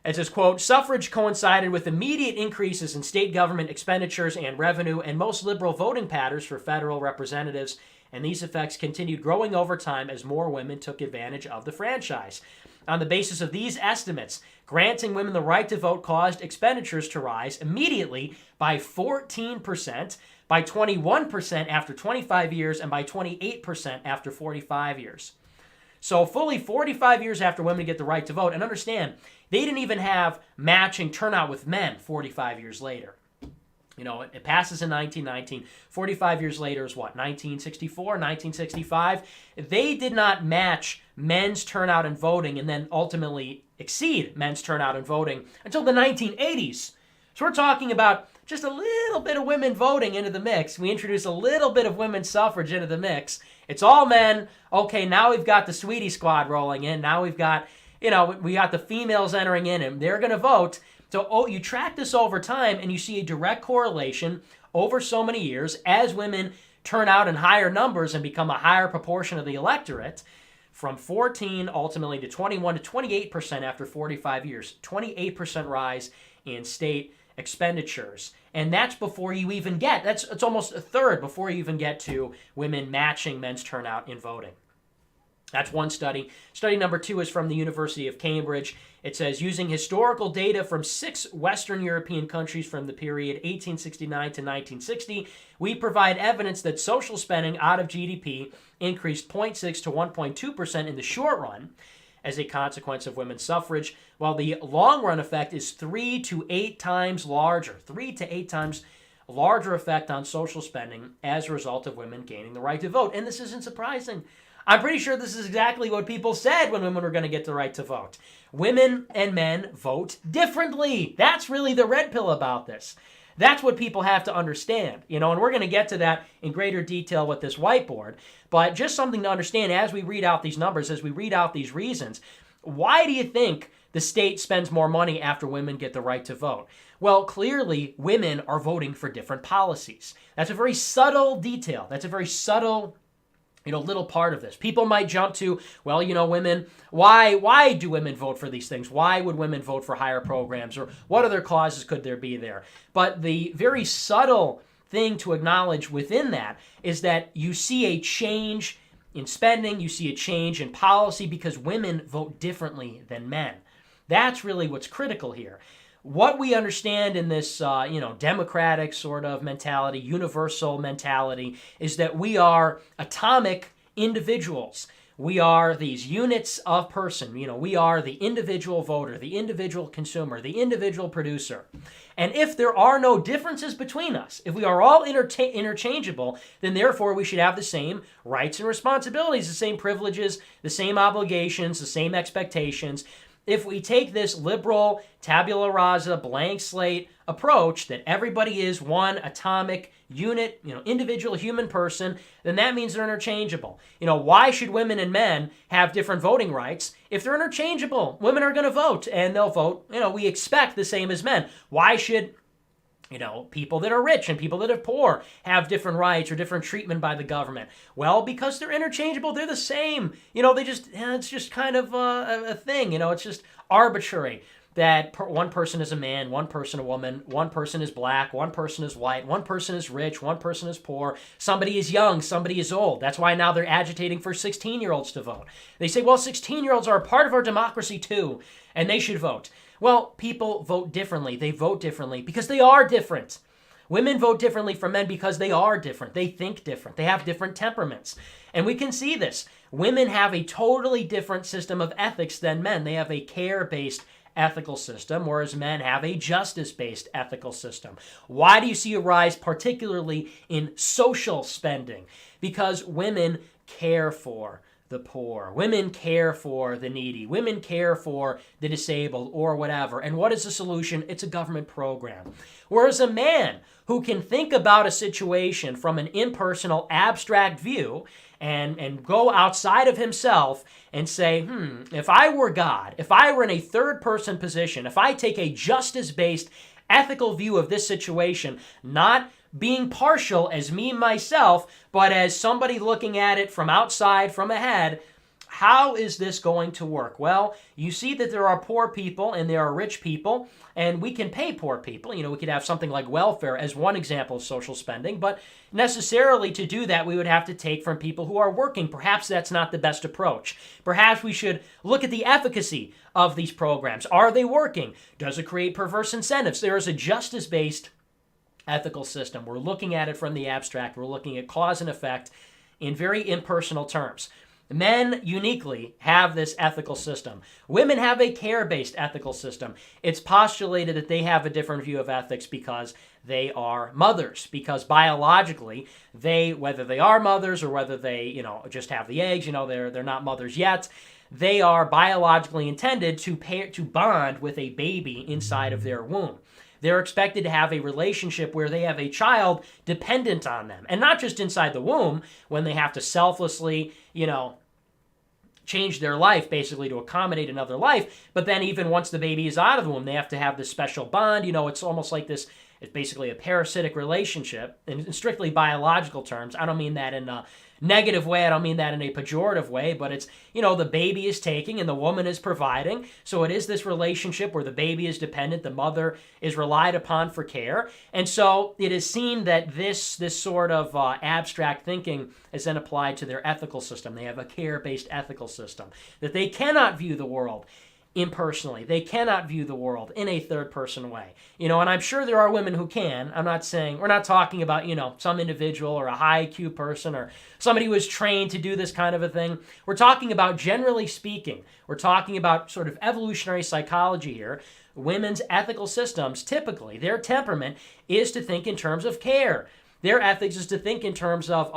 It says, quote, suffrage coincided with immediate increases in state government expenditures and revenue and most liberal voting patterns for federal representatives, and these effects continued growing over time as more women took advantage of the franchise. On the basis of these estimates, granting women the right to vote caused expenditures to rise immediately by 14%, by 21% after 25 years, and by 28% after 45 years. So fully 45 years after women get the right to vote, and understand, they didn't even have matching turnout with men 45 years later. It passes in 1919. 45 years later is what, 1964, 1965? They did not match men's turnout in voting and then ultimately exceed men's turnout in voting until the 1980s. So we're talking about just a little bit of women voting into the mix. We introduce a little bit of women's suffrage into the mix. It's all men. Okay, now we've got the Sweetie Squad rolling in. Now we've got, we got the females entering in, and they're going to vote. So you track this over time, and you see a direct correlation over so many years as women turn out in higher numbers and become a higher proportion of the electorate, from 14 ultimately to 21 to 28% after 45 years. 28% rise in state expenditures. And that's before you even get, it's almost a third before you even get to women matching men's turnout in voting. That's one study. Study number two is from the University of Cambridge. It says, using historical data from 6 Western European countries from the period 1869 to 1960, we provide evidence that social spending out of GDP increased 0.6 to 1.2% in the short run as a consequence of women's suffrage, while the long-run effect is 3 to 8 times larger. 3 to 8 times larger effect on social spending as a result of women gaining the right to vote. And this isn't surprising. I'm pretty sure this is exactly what people said when women were going to get the right to vote. Women and men vote differently. That's really the red pill about this. That's what people have to understand, and we're going to get to that in greater detail with this whiteboard. But just something to understand as we read out these numbers, as we read out these reasons, why do you think the state spends more money after women get the right to vote? Well, clearly, women are voting for different policies. That's a very subtle detail. That's a very subtle little part of this. People might jump to, well, women, why do women vote for these things? Why would women vote for higher programs? Or what other causes could there be there? But the very subtle thing to acknowledge within that is that you see a change in spending, you see a change in policy because women vote differently than men. That's really what's critical here. What we understand in this, democratic sort of mentality, universal mentality, is that we are atomic individuals. we are these units of person. We are the individual voter, the individual consumer, the individual producer. And if there are no differences between us, if we are all interchangeable, then therefore we should have the same rights and responsibilities, the same privileges, the same obligations, the same expectations. If we take this liberal, tabula rasa, blank slate approach that everybody is one atomic unit, individual human person, then that means they're interchangeable. Why should women and men have different voting rights? If they're interchangeable, women are going to vote, and they'll vote, we expect the same as men. Why should people that are rich and people that are poor have different rights or different treatment by the government? Well, because they're interchangeable, they're the same. It's just kind of a thing. It's just arbitrary that one person is a man, one person a woman, one person is black, one person is white, one person is rich, one person is poor, somebody is young, somebody is old. That's why now they're agitating for 16-year-olds to vote. They say, well, 16-year-olds are a part of our democracy too, and they should vote. Well, people vote differently. They vote differently because they are different. Women vote differently from men because they are different. They think different. They have different temperaments. And we can see this. Women have a totally different system of ethics than men. They have a care-based ethical system, whereas men have a justice-based ethical system. Why do you see a rise particularly in social spending? Because women care for the poor. Women care for the needy. Women care for the disabled or whatever. And what is the solution? It's a government program. Whereas a man who can think about a situation from an impersonal, abstract view and go outside of himself and say, if I were God, if I were in a third-person position, if I take a justice-based ethical view of this situation, not being partial as me myself, but as somebody looking at it from outside, from ahead, how is this going to work? Well, you see that there are poor people and there are rich people, and we can pay poor people. We could have something like welfare as one example of social spending, but necessarily to do that, we would have to take from people who are working. Perhaps that's not the best approach. Perhaps we should look at the efficacy of these programs. Are they working? Does it create perverse incentives? There is a justice-based ethical system. We're looking at it from the abstract. We're looking at cause and effect in very impersonal terms. Men uniquely have this ethical system. Women have a care-based ethical system. It's postulated that they have a different view of ethics because they are mothers, because biologically, whether they are mothers or whether they, just have the eggs, they're not mothers yet, they are biologically intended to bond with a baby inside of their womb. They're expected to have a relationship where they have a child dependent on them. And not just inside the womb, when they have to selflessly, change their life basically to accommodate another life, but then even once the baby is out of the womb, they have to have this special bond. It's almost like this, it's basically a parasitic relationship in strictly biological terms. I don't mean that in a negative way. I don't mean that in a pejorative way, but it's, the baby is taking and the woman is providing. So it is this relationship where the baby is dependent, the mother is relied upon for care. And so it is seen that this sort of abstract thinking is then applied to their ethical system. They have a care-based ethical system, that they cannot view the world impersonally. They cannot view the world in a third-person way. And I'm sure there are women who can. I'm not saying, we're not talking about, some individual or a high IQ person or somebody who is trained to do this kind of a thing. We're talking about, generally speaking, we're talking about sort of evolutionary psychology here. Women's ethical systems, typically, their temperament is to think in terms of care. Their ethics is to think in terms of,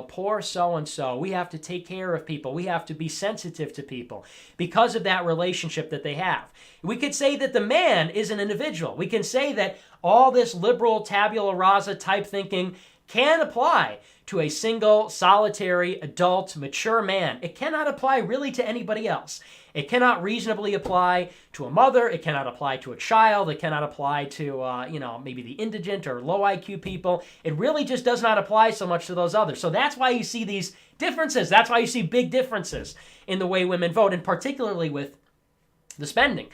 poor so-and-so. We have to take care of people. We have to be sensitive to people because of that relationship that they have. We could say that the man is an individual. We can say that all this liberal tabula rasa type thinking can apply to a single, solitary, adult, mature man. It cannot apply really to anybody else. It cannot reasonably apply to a mother. It cannot apply to a child. It cannot apply to, maybe the indigent or low IQ people. It really just does not apply so much to those others. So that's why you see these differences. That's why you see big differences in the way women vote, and particularly with the spending.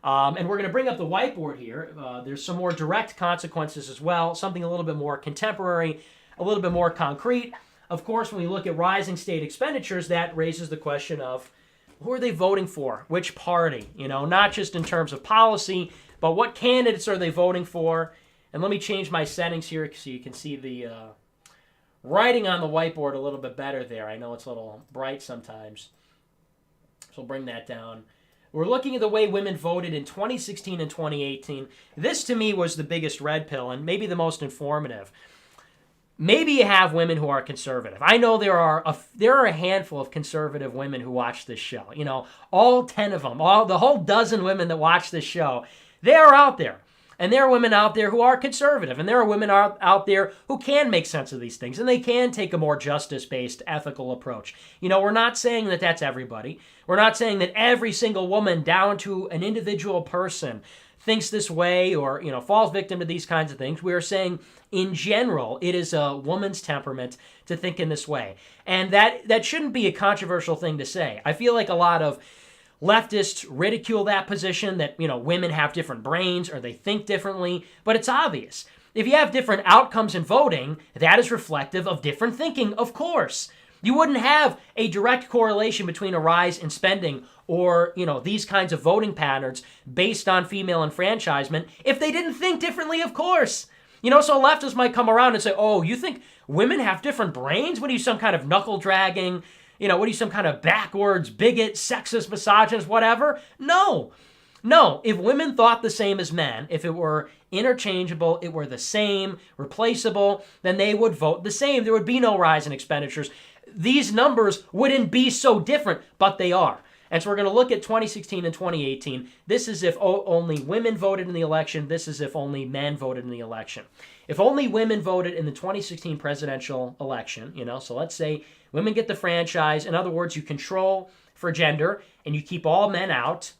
And we're going to bring up the whiteboard here. There's some more direct consequences as well, something a little bit more contemporary, a little bit more concrete. Of course, when we look at rising state expenditures, that raises the question of who are they voting for? Which party? Not just in terms of policy, but what candidates are they voting for? And let me change my settings here so you can see the writing on the whiteboard a little bit better there. I know it's a little bright sometimes. So we'll bring that down. We're looking at the way women voted in 2016 and 2018. This, to me, was the biggest red pill and maybe the most informative. Maybe you have women who are conservative. I know there are a handful of conservative women who watch this show. You know, all 10 of them, the whole dozen women that watch this show, they are out there. And there are women out there who are conservative. And there are women out there who can make sense of these things. And they can take a more justice-based, ethical approach. You know, we're not saying that that's everybody. We're not saying that every single woman down to an individual person thinks this way or, you know, falls victim to these kinds of things. We are saying, in general, it is a woman's temperament to think in this way. And that shouldn't be a controversial thing to say. I feel like a lot of leftists ridicule that position that, you know, women have different brains or they think differently, but it's obvious. If you have different outcomes in voting, that is reflective of different thinking, of course. You wouldn't have a direct correlation between a rise in spending or, you know, these kinds of voting patterns based on female enfranchisement if they didn't think differently, of course. You know, so leftists might come around and say, oh, you think women have different brains? What are you, some kind of knuckle dragging? You know, what are you, some kind of backwards, bigot, sexist, misogynist, whatever? No. If women thought the same as men, if it were interchangeable, it were the same, replaceable, then they would vote the same. There would be no rise in expenditures. These numbers wouldn't be so different, but they are. And so we're going to look at 2016 and 2018. This is if only women voted in the election. This is if only men voted in the election. If only women voted in the 2016 presidential election, you know, so let's say women get the franchise. In other words, you control for gender and you keep all men out.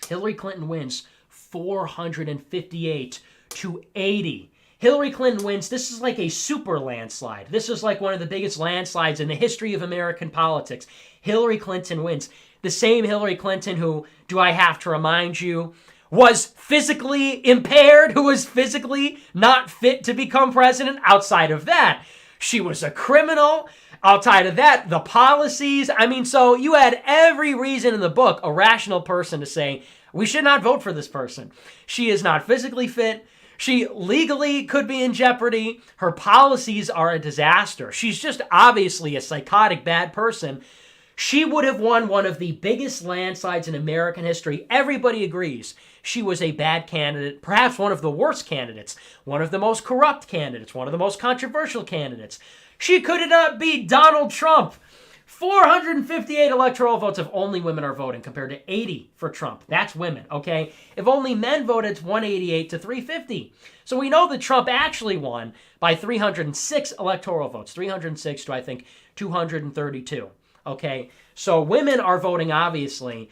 Hillary Clinton wins 458 to 80. Hillary Clinton wins. This is like a super landslide. This is like one of the biggest landslides in the history of American politics. Hillary Clinton wins. The same Hillary Clinton who, do I have to remind you, was physically impaired, who was physically not fit to become president. Outside of that, she was a criminal. Outside of that, the policies. I mean, so you had every reason in the book, a rational person, to say, we should not vote for this person. She is not physically fit. She legally could be in jeopardy. Her policies are a disaster. She's just obviously a psychotic bad person. She would have won one of the biggest landslides in American history. Everybody agrees. She was a bad candidate, perhaps one of the worst candidates, one of the most corrupt candidates, one of the most controversial candidates. She could not beat Donald Trump. 458 electoral votes if only women are voting compared to 80 for Trump. That's women, okay? If only men voted, it's 188 to 350. So we know that Trump actually won by 306 electoral votes. 306 to, I think, 232. Okay, so women are voting, obviously,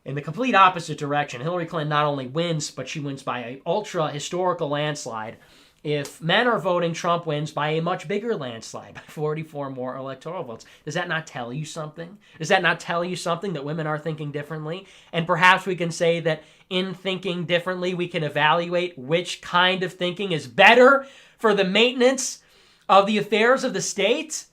in the complete opposite direction. Hillary Clinton not only wins, but she wins by an ultra-historical landslide. If men are voting, Trump wins by a much bigger landslide, by 44 more electoral votes. Does that not tell you something? Does that not tell you something that women are thinking differently? And perhaps we can say that in thinking differently, we can evaluate which kind of thinking is better for the maintenance of the affairs of the state?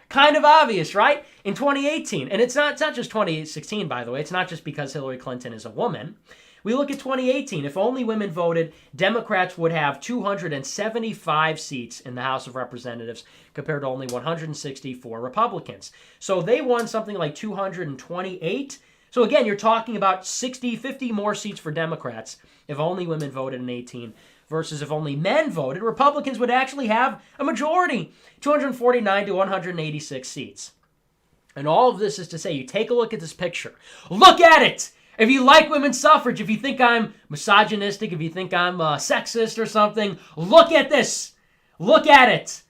Kind of obvious, right? In 2018, and it's not just 2016, by the way. It's not just because Hillary Clinton is a woman. We look at 2018. If only women voted, Democrats would have 275 seats in the House of Representatives compared to only 160 for Republicans. So they won something like 228. So again, you're talking about 50 more seats for Democrats if only women voted in 18 versus if only men voted. Republicans would actually have a majority, 249 to 186 seats. And all of this is to say, you take a look at this picture. Look at it! If you like women's suffrage, if you think I'm misogynistic, if you think I'm sexist or something, look at this. Look at it.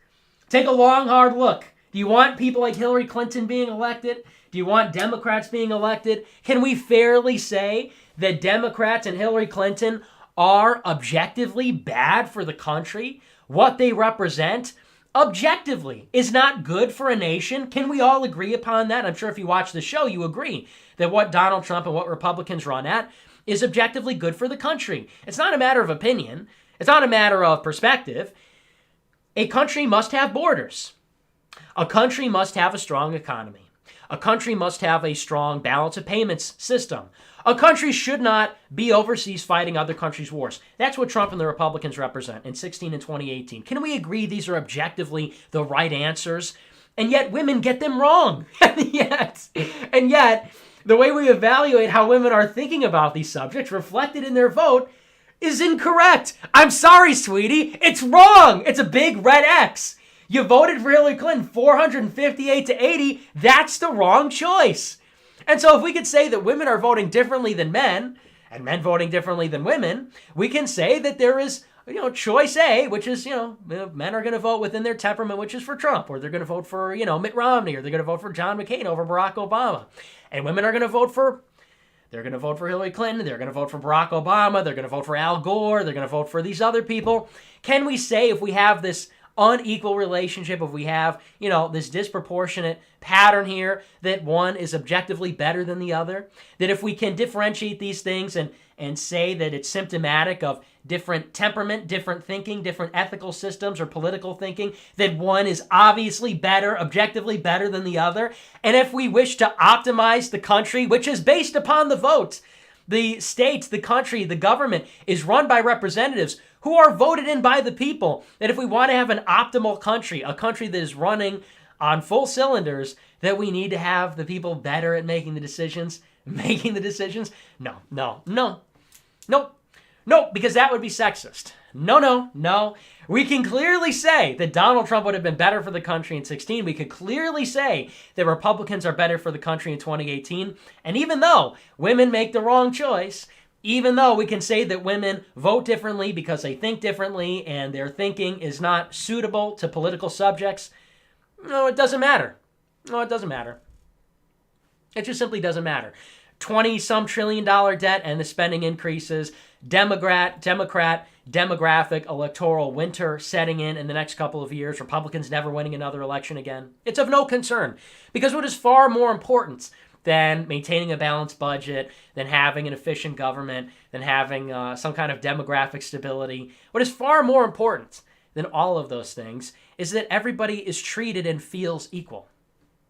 Take a long, hard look. Do you want people like Hillary Clinton being elected? Do you want Democrats being elected? Can we fairly say that Democrats and Hillary Clinton are objectively bad for the country? What they represent objectively is not good for a nation. Can we all agree upon that? I'm sure if you watch the show, you agree that what Donald Trump and what Republicans run at is objectively good for the country. It's not a matter of opinion. It's not a matter of perspective. A country must have borders. A country must have a strong economy. A country must have a strong balance of payments system. A country should not be overseas fighting other countries' wars. That's what Trump and the Republicans represent in 2016 and 2018. Can we agree these are objectively the right answers? And yet women get them wrong. And yet, the way we evaluate how women are thinking about these subjects reflected in their vote is incorrect. I'm sorry, sweetie. It's wrong. It's a big red X. You voted for Hillary Clinton 458 to 80. That's the wrong choice. And so if we could say that women are voting differently than men, and men voting differently than women, we can say that there is, choice A, which is, men are going to vote within their temperament, which is for Trump, or they're going to vote for, Mitt Romney, or they're going to vote for John McCain over Barack Obama. And women are going to vote for Hillary Clinton, they're going to vote for Barack Obama, they're going to vote for Al Gore, they're going to vote for these other people. Can we say if we have this unequal relationship, if we have, this disproportionate pattern here, that one is objectively better than the other? That if we can differentiate these things and say that it's symptomatic of different temperament, different thinking, different ethical systems or political thinking, that one is obviously better, objectively better than the other? And if we wish to optimize the country, which is based upon the votes, the states, the country, the government is run by representatives who are voted in by the people, that if we want to have an optimal country, a country that is running on full cylinders, that we need to have the people better at making the decisions? No, because that would be sexist. No. We can clearly say that Donald Trump would have been better for the country in 2016. We could clearly say that Republicans are better for the country in 2018. And even though women make the wrong choice, even though we can say that women vote differently because they think differently and their thinking is not suitable to political subjects, it doesn't matter. It just simply doesn't matter. $20-some trillion debt and the spending increases, Democratic electoral winter setting in the next couple of years, Republicans never winning another election again. It's of no concern, because what is far more important than maintaining a balanced budget, than having an efficient government, than having some kind of demographic stability, what is far more important than all of those things is that everybody is treated and feels equal.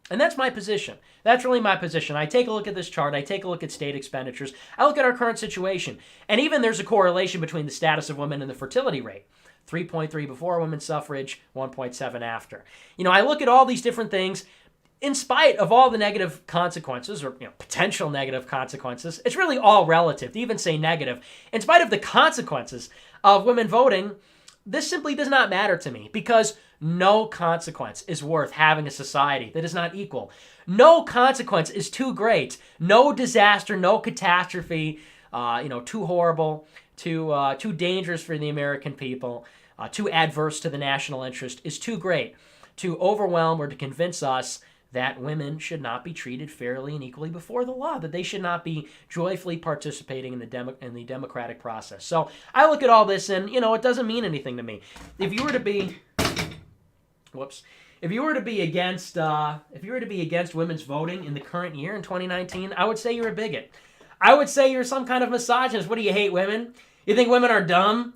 And that's my position. That's really my position. I take a look at this chart. I take a look at state expenditures. I look at our current situation. And even there's a correlation between the status of women and the fertility rate. 3.3 before women's suffrage, 1.7 after. I look at all these different things. In spite of all the negative consequences, or potential negative consequences, it's really all relative to even say negative. In spite of the consequences of women voting, this simply does not matter to me, because no consequence is worth having a society that is not equal. No consequence is too great. No disaster, no catastrophe, too horrible, too dangerous for the American people, too adverse to the national interest is too great to overwhelm or to convince us that women should not be treated fairly and equally before the law, that they should not be joyfully participating in the democratic process. So I look at all this and, it doesn't mean anything to me. If you were to be against women's voting in the current year in 2019, I would say you're a bigot. I would say you're some kind of misogynist. What, do you hate women? You think women are dumb?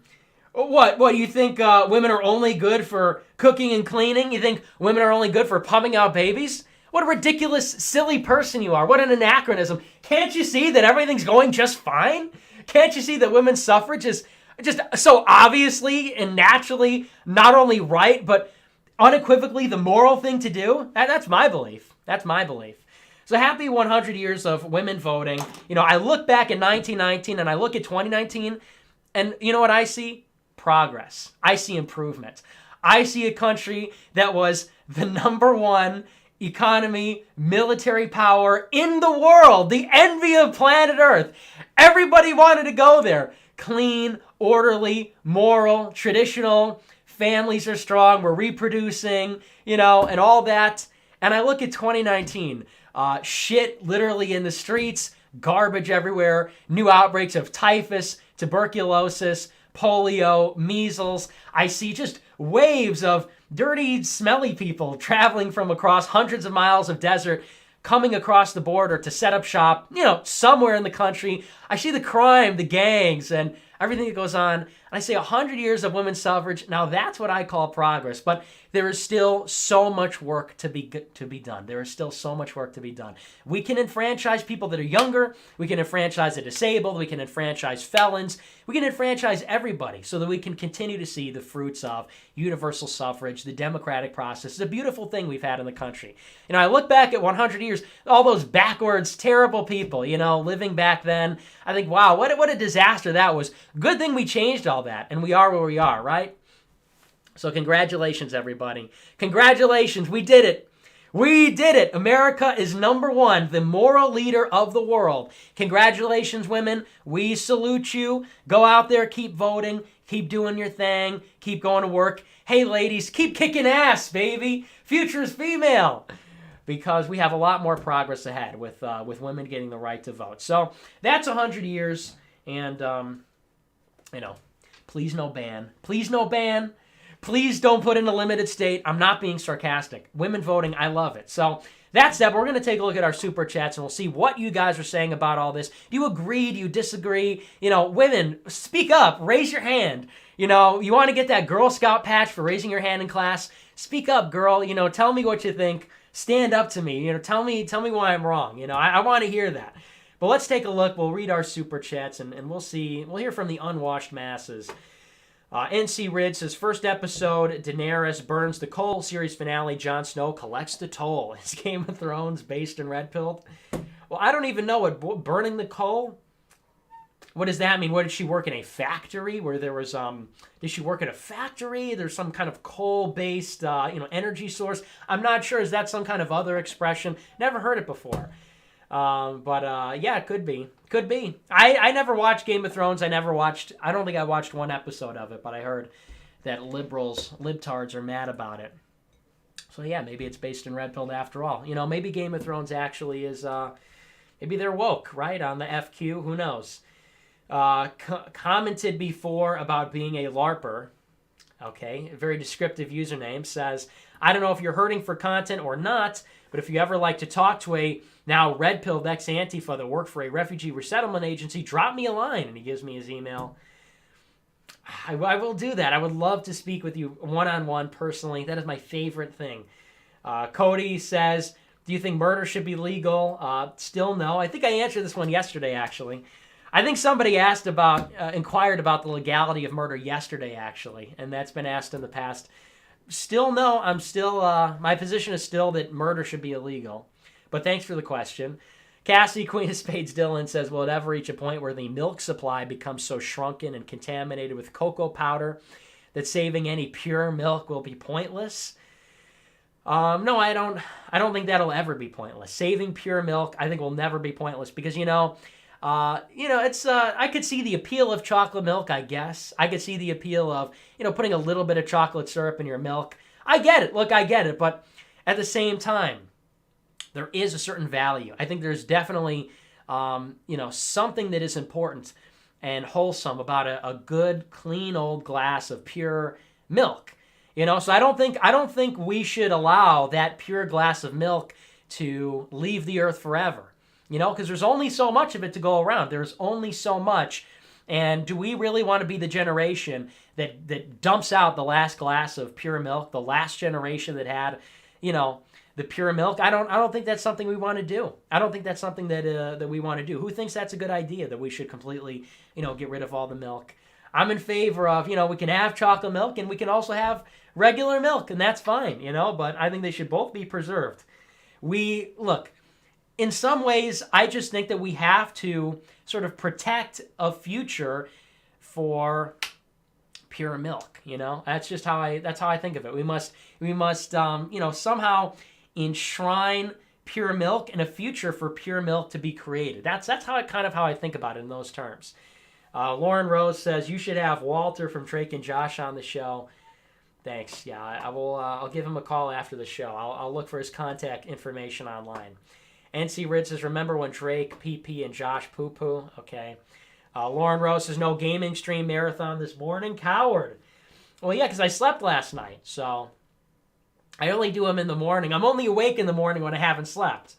What, you think women are only good for cooking and cleaning? You think women are only good for pumping out babies? What a ridiculous, silly person you are. What an anachronism. Can't you see that everything's going just fine? Can't you see that women's suffrage is just so obviously and naturally not only right, but unequivocally the moral thing to do? That's my belief. So happy 100 years of women voting. I look back at 1919 and I look at 2019, and you know what I see? Progress. I see improvement. I see a country that was the number one economy, military power in the world, the envy of planet Earth. Everybody wanted to go there. Clean, orderly, moral, traditional, families are strong, we're reproducing, and all that. And I look at 2019, shit literally in the streets, garbage everywhere, new outbreaks of typhus, tuberculosis, polio, measles. I see just waves of dirty, smelly people traveling from across hundreds of miles of desert, coming across the border to set up shop, somewhere in the country. I see the crime, the gangs, and everything that goes on. And I say 100 years of women's suffrage. Now that's what I call progress, but there is still so much work to be done. There is still so much work to be done. We can enfranchise people that are younger. We can enfranchise the disabled. We can enfranchise felons. We can enfranchise everybody so that we can continue to see the fruits of universal suffrage, the democratic process. It's a beautiful thing we've had in the country. I look back at 100 years, all those backwards, terrible people, living back then. I think, wow, what a disaster that was. Good thing we changed all that, and we are where we are, right? So congratulations, everybody. Congratulations, we did it. We did it. America is number one, the moral leader of the world. Congratulations, women. We salute you. Go out there, keep voting, keep doing your thing, keep going to work. Hey, ladies, keep kicking ass, baby. Future is female. Because we have a lot more progress ahead with women getting the right to vote. So that's 100 years, and, please no ban. Please no ban. Please don't put in a limited state. I'm not being sarcastic. Women voting, I love it. So that's that. We're going to take a look at our super chats, and we'll see what you guys are saying about all this. Do you agree? Do you disagree? Women, speak up. Raise your hand. You want to get that Girl Scout patch for raising your hand in class? Speak up, girl. Tell me what you think. Stand up to me. Tell me why I'm wrong. I want to hear that. But let's take a look. We'll read our super chats, and we'll see. We'll hear from the unwashed masses. NC Rid says, first episode, Daenerys burns the coal. Series finale, Jon Snow collects the toll. Is Game of Thrones based in Red Pill? Well, I don't even know what burning the coal. What does that mean? What, did she work in a factory where there was, did she work at a factory? There's some kind of coal-based, energy source. I'm not sure. Is that some kind of other expression? Never heard it before. Yeah, it could be. Could be. I never watched Game of Thrones. I don't think I watched one episode of it, but I heard that libtards are mad about it. So yeah, maybe it's based in Red Pill after all. Maybe Game of Thrones actually is, maybe they're woke, right? On the FQ, who knows? Commented before about being a LARPer. Okay, a very descriptive username, says, I don't know if you're hurting for content or not, but if you ever like to talk to a now red-pilled ex-Antifa that worked for a refugee resettlement agency, drop me a line. And he gives me his email. I will do that. I would love to speak with you one-on-one personally. That is my favorite thing. Cody says, do you think murder should be legal? Still no. I think I answered this one yesterday, actually. I think somebody inquired about the legality of murder yesterday, actually, and that's been asked in the past. Still no. I'm still, my position is still that murder should be illegal. But thanks for the question. Cassie, Queen of Spades Dylan says, will it ever reach a point where the milk supply becomes so shrunken and contaminated with cocoa powder that saving any pure milk will be pointless? No, I don't think that'll ever be pointless. Saving pure milk, I think, will never be pointless because, it's, I could see the appeal of chocolate milk, I guess. I could see the appeal of, putting a little bit of chocolate syrup in your milk. I get it. Look, I get it. But at the same time, there is a certain value. I think there's definitely, something that is important and wholesome about a good, clean old glass of pure milk. So I don't think we should allow that pure glass of milk to leave the earth forever. Because there's only so much of it to go around. There's only so much. And do we really want to be the generation that dumps out the last glass of pure milk, the last generation that had, the pure milk? I don't think that's something we want to do. I don't think that's something that we want to do. Who thinks that's a good idea, that we should completely, get rid of all the milk? I'm in favor of, we can have chocolate milk and we can also have regular milk, and that's fine, but I think they should both be preserved. Look, in some ways, I just think that we have to sort of protect a future for pure milk. That's just how I think of it. We must somehow enshrine pure milk and a future for pure milk to be created. That's how I think about it in those terms. Lauren Rose says you should have Walter from Drake and Josh on the show. Thanks. Yeah, I will. I'll give him a call after the show. I'll look for his contact information online. NC Rid says, remember when Drake, PP, and Josh poo-poo? Okay. Lauren Rose says, no gaming stream marathon this morning. Coward. Well, yeah, because I slept last night, so I only do them in the morning. I'm only awake in the morning when I haven't slept,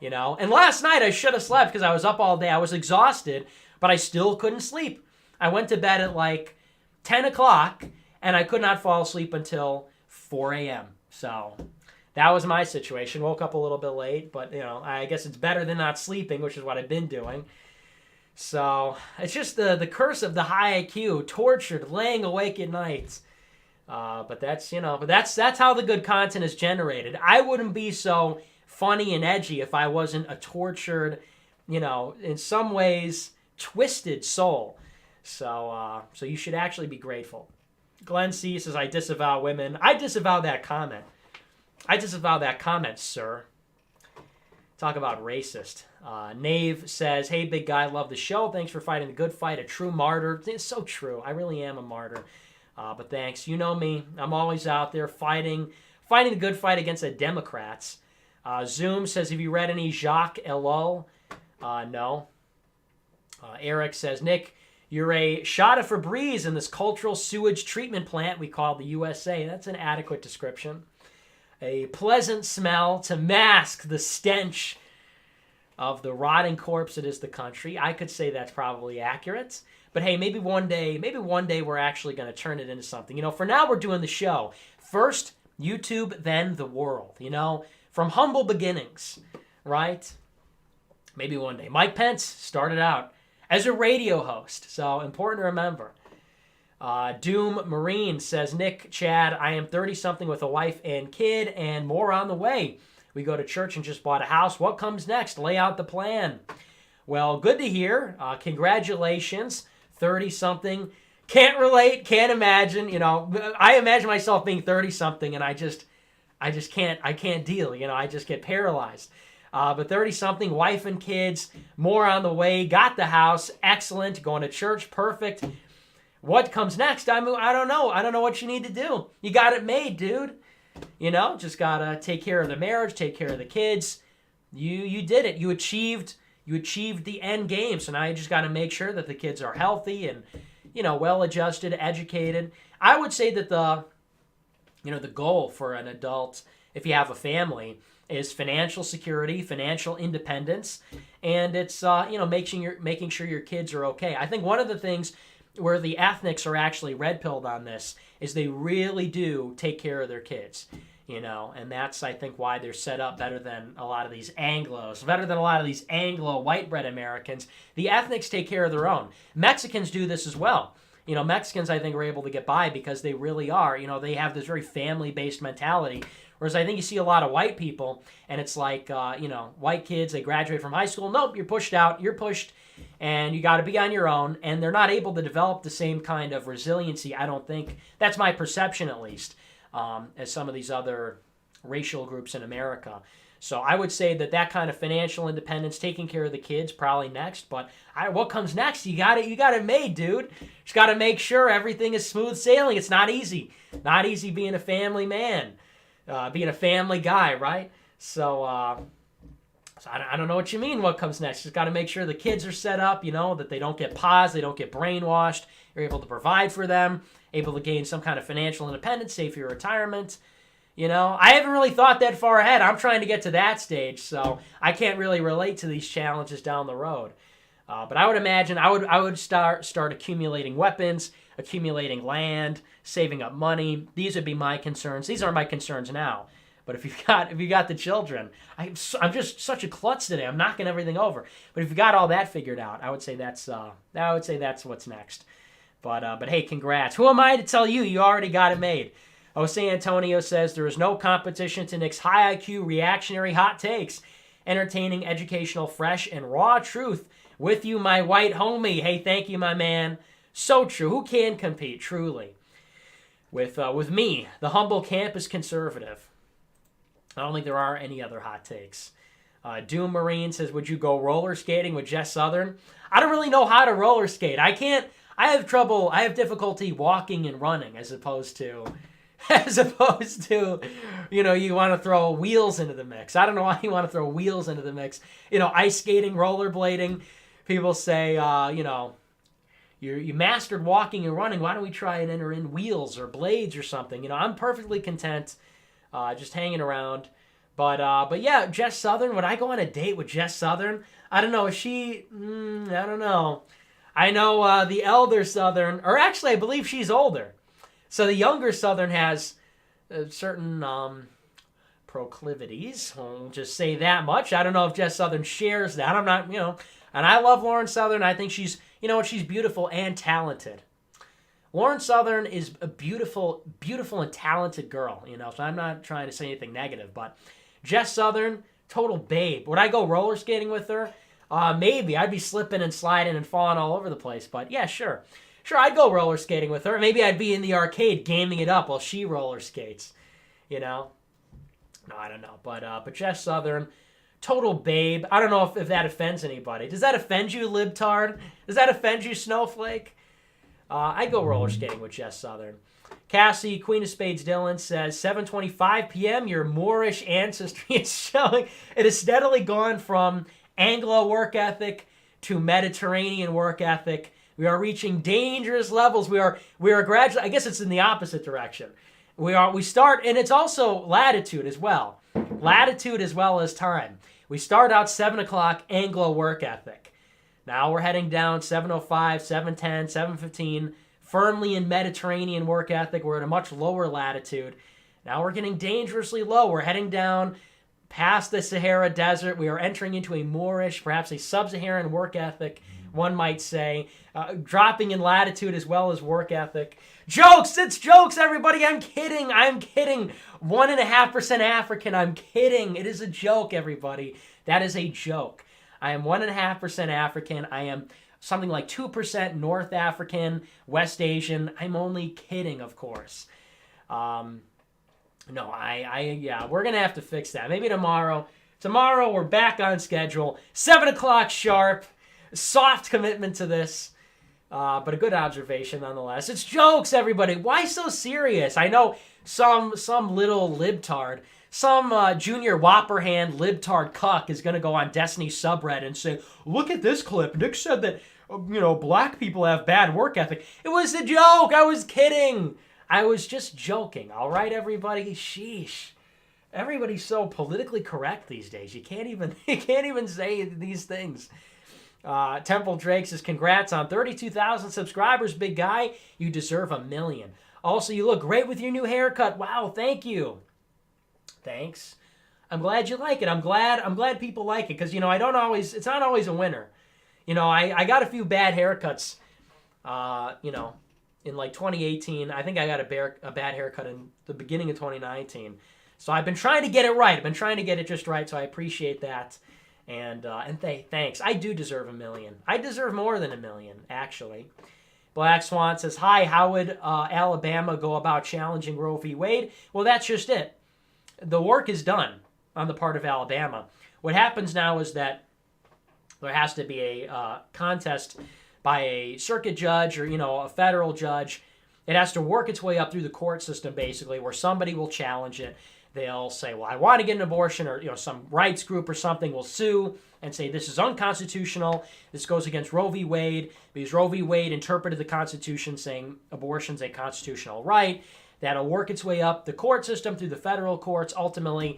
And last night I should have slept because I was up all day. I was exhausted, but I still couldn't sleep. I went to bed at 10 o'clock, and I could not fall asleep until 4 a.m. So that was my situation. Woke up a little bit late, but, I guess it's better than not sleeping, which is what I've been doing. So it's just the curse of the high IQ, tortured, laying awake at night. But that's how the good content is generated. I wouldn't be so funny and edgy if I wasn't a tortured, in some ways, twisted soul. So you should actually be grateful. Glenn C. says, I disavow women. I disavow that comment. Sir. Talk about racist. Nave says, hey, big guy, love the show. Thanks for fighting the good fight. A true martyr. It's so true. I really am a martyr. But thanks. You know me. I'm always out there fighting the good fight against the Democrats. Zoom says, have you read any Jacques Ellul? No. Eric says, Nick, you're a shot of Febreze in this cultural sewage treatment plant we call the USA. That's an adequate description. A pleasant smell to mask the stench of the rotting corpse that is the country. I could say that's probably accurate. But hey, maybe one day we're actually going to turn it into something. For now we're doing the show. First YouTube, then the world. From humble beginnings, right? Maybe one day. Mike Pence started out as a radio host, so important to remember. Doom Marine says, Nick, Chad, I am 30-something with a wife and kid and more on the way. We go to church and just bought a house. What comes next? Lay out the plan. Well, good to hear. Congratulations, 30-something. Can't relate, can't imagine. I imagine myself being 30-something and I can't deal. I just get paralyzed. But 30-something, wife and kids, more on the way, got the house, excellent, going to church, perfect. What comes next? I don't know. I don't know what you need to do. You got it made, dude. Just got to take care of the marriage, take care of the kids. You did it. You achieved the end game. So now you just got to make sure that the kids are healthy and, well-adjusted, educated. I would say that the goal for an adult, if you have a family, is financial security, financial independence, and it's making sure your kids are okay. I think one of the things where the ethnics are actually red-pilled on this is they really do take care of their kids, and that's, I think, why they're set up better than a lot of these Anglos, better than a lot of these Anglo white-bread Americans. The ethnics take care of their own. Mexicans do this as well. Mexicans, I think, are able to get by because they really are. they have this very family-based mentality. Whereas I think you see a lot of white people, and it's like, white kids, they graduate from high school. Nope, you're pushed out. You're pushed, and you got to be on your own. And they're not able to develop the same kind of resiliency, I don't think. That's my perception, at least, as some of these other racial groups in America. So I would say that kind of financial independence, taking care of the kids, probably next. But what comes next? You got it made, dude. Just got to make sure everything is smooth sailing. It's not easy. Not easy being a family man, being a family guy, right? So I don't know what you mean. What comes next? Just got to make sure the kids are set up. That they don't get paused, they don't get brainwashed. You're able to provide for them, able to gain some kind of financial independence, save for your retirement. I haven't really thought that far ahead. I'm trying to get to that stage, so I can't really relate to these challenges down the road. But I would imagine I would start accumulating weapons, accumulating land, saving up money. These would be my concerns. These are my concerns now. But if you've got the children, I'm just such a klutz today. I'm knocking everything over. But if you got all that figured out, I would say that's what's next. But hey, congrats. Who am I to tell you? You already got it made. Jose Antonio says, there is no competition to Nick's high IQ reactionary hot takes. Entertaining, educational, fresh, and raw truth. With you, my white homie. Hey, thank you, my man. So true. Who can compete, truly? With me, the humble campus conservative. I don't think there are any other hot takes. Doom Marine says, would you go roller skating with Jess Southern? I don't really know how to roller skate. I have difficulty walking and running as opposed to, you want to throw wheels into the mix. I don't know why you want to throw wheels into the mix. Ice skating, rollerblading. People say, you mastered walking and running. Why don't we try and enter in wheels or blades or something? I'm perfectly content just hanging around. But yeah, Jess Southern, would I go on a date with Jess Southern? I don't know. Is she, I don't know. I know the elder Southern, or actually I believe she's older. So the younger Southern has certain proclivities. I'll just say that much. I don't know if Jess Southern shares that. I'm not, and I love Lauren Southern. I think she's, she's beautiful and talented. Lauren Southern is a beautiful, beautiful and talented girl, so I'm not trying to say anything negative, but Jess Southern, total babe. Would I go roller skating with her? Maybe. I'd be slipping and sliding and falling all over the place, but yeah, sure. Sure, I'd go roller skating with her. Maybe I'd be in the arcade gaming it up while she roller skates, No, I don't know, but Jess Southern, total babe. I don't know if that offends anybody. Does that offend you, libtard? Does that offend you, snowflake? I go roller skating with Jess Southern. Cassie, Queen of Spades Dylan says, 7:25 p.m., your Moorish ancestry is showing. It has steadily gone from Anglo work ethic to Mediterranean work ethic. We are reaching dangerous levels. We are gradually, I guess it's in the opposite direction. We start, and it's also latitude as well. Latitude as well as time. We start out 7 o'clock Anglo work ethic. Now we're heading down 7:05, 7:10, 7:15, firmly in Mediterranean work ethic. We're at a much lower latitude. Now we're getting dangerously low. We're heading down past the Sahara Desert. We are entering into a Moorish, perhaps a sub-Saharan work ethic, one might say, dropping in latitude as well as work ethic. Jokes! It's jokes, everybody! I'm kidding! 1.5% African. I'm kidding. It is a joke, everybody. That is a joke. I am 1.5% African. I am something like 2% North African, West Asian. I'm only kidding, of course. No, yeah, we're going to have to fix that. Maybe tomorrow. Tomorrow, we're back on schedule. 7 o'clock sharp. Soft commitment to this. But a good observation, nonetheless. It's jokes, everybody. Why so serious? I know some little libtard, some junior whopper hand libtard cuck is going to go on Destiny's subreddit and say, look at this clip. Nick said that, black people have bad work ethic. It was a joke. I was kidding. I was just joking. All right, everybody? Sheesh. Everybody's so politically correct these days. You can't even say these things. Temple Drake says, congrats on 32,000 subscribers, big guy. You deserve 1 million. Also, you look great with your new haircut. Wow, thank you. Thanks. I'm glad you like it. I'm glad people like it because, it's not always a winner. I got a few bad haircuts, in like 2018. I think I got a bad haircut in the beginning of 2019. So I've been trying to get it right. I've been trying to get it just right, so I appreciate that. And thanks. I do deserve 1 million. I deserve more than 1 million, actually. Black Swan says, hi, how would Alabama go about challenging Roe v. Wade? Well, that's just it. The work is done on the part of Alabama. What happens now is that there has to be a contest by a circuit judge or, a federal judge. It has to work its way up through the court system, basically, where somebody will challenge it. They'll say, well, I want to get an abortion, or some rights group or something will sue and say this is unconstitutional. This goes against Roe v. Wade because Roe v. Wade interpreted the Constitution saying abortion's a constitutional right. That'll work its way up the court system through the federal courts. Ultimately,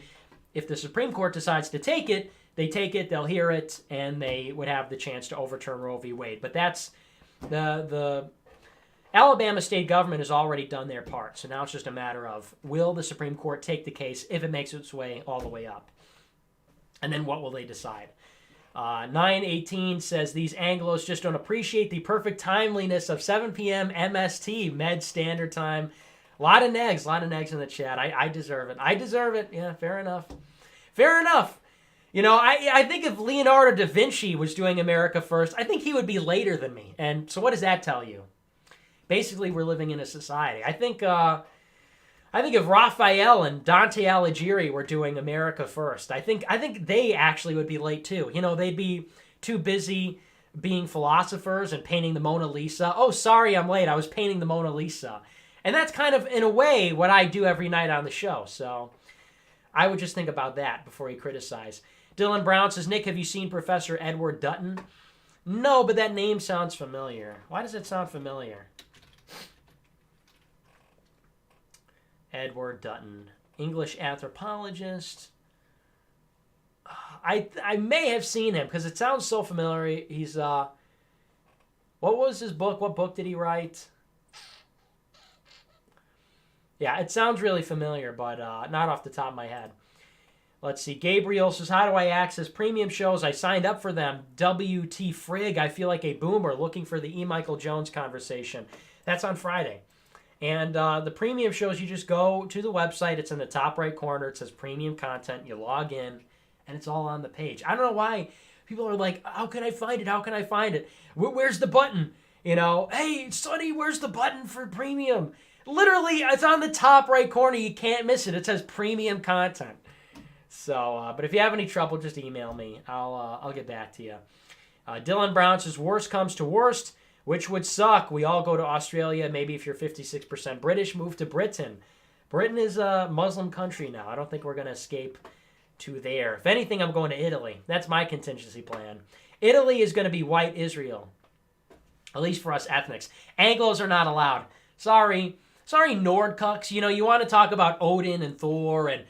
if the Supreme Court decides to take it, they take it, they'll hear it, and they would have the chance to overturn Roe v. Wade. But that's the Alabama state government has already done their part. So now it's just a matter of, will the Supreme Court take the case if it makes its way all the way up? And then what will they decide? 918 says, these Anglos just don't appreciate the perfect timeliness of 7 p.m. MST, Med Standard Time. A lot of negs in the chat. I deserve it. Yeah, fair enough. I think if Leonardo da Vinci was doing America First, I think he would be later than me. And so what does that tell you? Basically, we're living in a society. I think if Raphael and Dante Alighieri were doing America First, I think they actually would be late too. They'd be too busy being philosophers and painting the Mona Lisa. Oh, sorry, I'm late. I was painting the Mona Lisa. And that's kind of, in a way, what I do every night on the show. So I would just think about that before you criticize. Dylan Brown says, Nick, have you seen Professor Edward Dutton? No, but that name sounds familiar. Why does it sound familiar? Edward Dutton, English anthropologist. I may have seen him because it sounds so familiar. He's What was his book? What book did he write? Yeah, it sounds really familiar, but not off the top of my head. Let's see. Gabriel says, how do I access premium shows? I signed up for them. WT Frig, I feel like a boomer looking for the E. Michael Jones conversation. That's on Friday. And the premium shows, you just go to the website. It's in the top right corner. It says premium content. You log in, and it's all on the page. I don't know why people are like, how can I find it? How can I find it? Where's the button? You know, hey, Sonny, where's the button for premium? Literally, it's on the top right corner. You can't miss it. It says premium content. So, but if you have any trouble, just email me. I'll get back to you. Dylan Brown says, worst comes to worst, which would suck. We all go to Australia. Maybe if you're 56% British, move to Britain. Britain is a Muslim country now. I don't think we're going to escape to there. If anything, I'm going to Italy. That's my contingency plan. Italy is going to be white Israel, at least for us ethnics. Anglos are not allowed. Sorry, Nordcucks. You know, you want to talk about Odin and Thor and,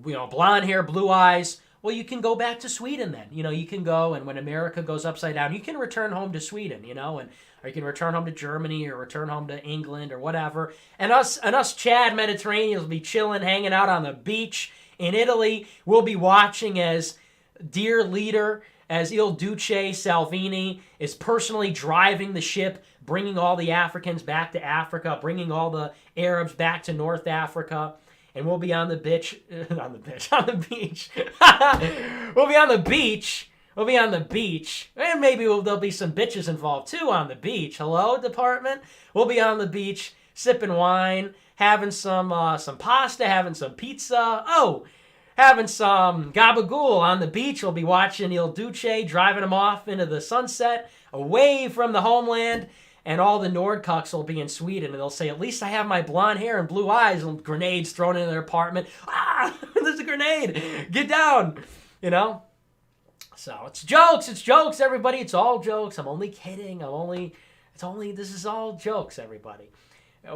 you know, blonde hair, blue eyes. Well, you can go back to Sweden then. You know, you can go, and when America goes upside down, you can return home to Sweden, you know, or you can return home to Germany or return home to England or whatever. And us Chad Mediterraneans will be chilling, hanging out on the beach in Italy. We'll be watching as dear leader, as Il Duce Salvini is personally driving the ship, bringing all the Africans back to Africa, bringing all the Arabs back to North Africa. And we'll be on the beach. We'll be on the beach. And maybe there'll be some bitches involved too on the beach. Hello, department? We'll be on the beach, sipping wine, having some pasta, having some pizza. Oh, having some gabagool on the beach. We'll be watching Il Duce, driving him off into the sunset, away from the homeland. And all the Nordcucks will be in Sweden, and they'll say, at least I have my blonde hair and blue eyes, and grenades thrown into their apartment. Ah, there's a grenade. Get down. You know? So it's jokes, everybody. It's all jokes. I'm only kidding. This is all jokes, everybody.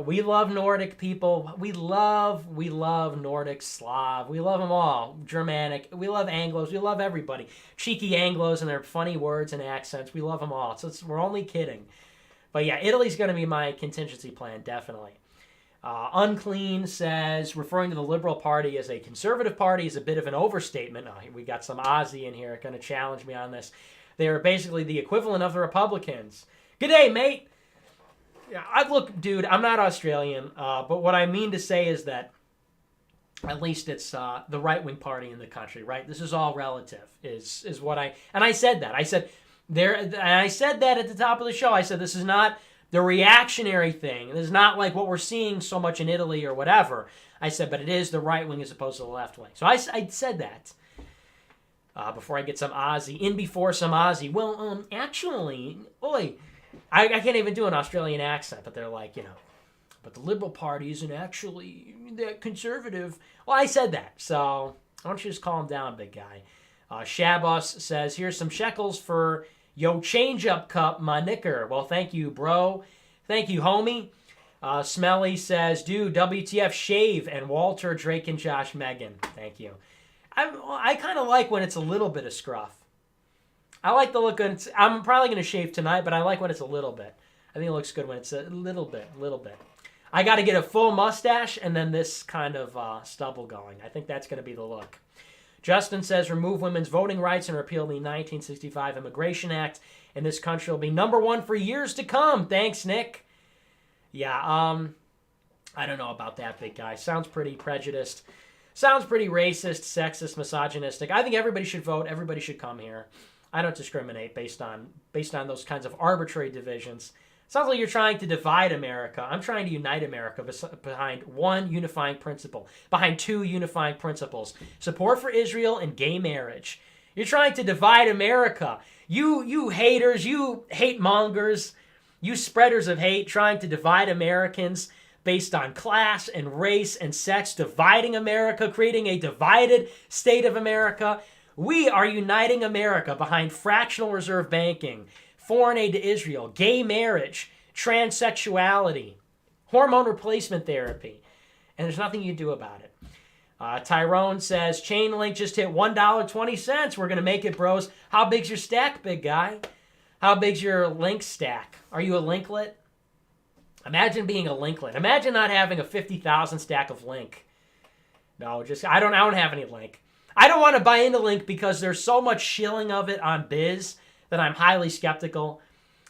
We love Nordic people. We love Nordic, Slav. We love them all. Germanic. We love Anglos. We love everybody. Cheeky Anglos and their funny words and accents. We love them all. So we're only kidding. But yeah, Italy's going to be my contingency plan, definitely. Unclean says, referring to the Liberal Party as a conservative party is a bit of an overstatement. We got some Aussie in here going to challenge me on this. They're basically the equivalent of the Republicans. Good day, mate. Yeah, look, dude, I'm not Australian, but what I mean to say is that at least it's the right-wing party in the country, right? This is all relative, is what I said that. I said that at the top of the show. I said this is not the reactionary thing. This is not like what we're seeing so much in Italy or whatever. I said, but it is the right wing as opposed to the left wing. So I said that before I get some Aussie. Before some Aussie. Well, actually, I can't even do an Australian accent, but they're like, you know, but the Liberal Party isn't actually that conservative. Well, I said that. So why don't you just calm down, big guy. Shabos says, here's some shekels for yo change-up cup, my knicker. Well, thank you, bro. Thank you, homie. Smelly says, dude, WTF shave, and Walter, Drake, and Josh Megan. Thank you. I kind of like when it's a little bit of scruff. I like the look. I'm probably going to shave tonight, but I like when it's a little bit. I think it looks good when it's a little bit. I got to get a full mustache and then this kind of stubble going. I think that's going to be the look. Justin says, remove women's voting rights and repeal the 1965 Immigration Act, and this country will be number one for years to come. Thanks, Nick. Yeah, I don't know about that, big guy. Sounds pretty prejudiced. Sounds pretty racist, sexist, misogynistic. I think everybody should vote. Everybody should come here. I don't discriminate based on those kinds of arbitrary divisions. Sounds like you're trying to divide America. I'm trying to unite America behind one unifying principle, behind two unifying principles: support for Israel and gay marriage. You're trying to divide America. You haters, you hate mongers, you spreaders of hate, trying to divide Americans based on class and race and sex, dividing America, creating a divided state of America. We are uniting America behind fractional reserve banking, foreign aid to Israel, gay marriage, transsexuality, hormone replacement therapy, and there's nothing you can do about it. Tyrone says, Chainlink just hit $1.20. We're going to make it, bros. How big's your stack, big guy? How big's your link stack? Are you a linklet? Imagine being a linklet. Imagine not having a 50,000 stack of link. No, I don't have any link. I don't want to buy into link because there's so much shilling of it on Biz that I'm highly skeptical.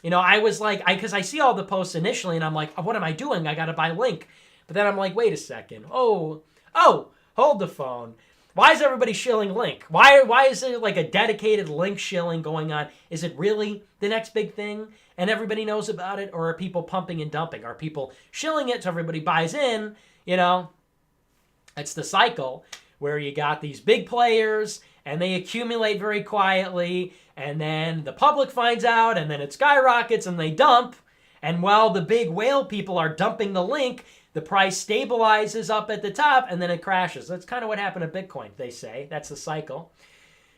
I was like, because I see all the posts initially, and I'm like, what am I doing? I got to buy link. But then I'm like, wait a second. Oh, hold the phone. Why is everybody shilling link? Why is there like a dedicated link shilling going on? Is it really the next big thing and everybody knows about it? Or are people pumping and dumping? Are people shilling it so everybody buys in? It's the cycle where you got these big players and they accumulate very quietly, and then the public finds out, and then it skyrockets and they dump. And while the big whale people are dumping the link, the price stabilizes up at the top, and then it crashes. That's kind of what happened to Bitcoin, they say. That's the cycle.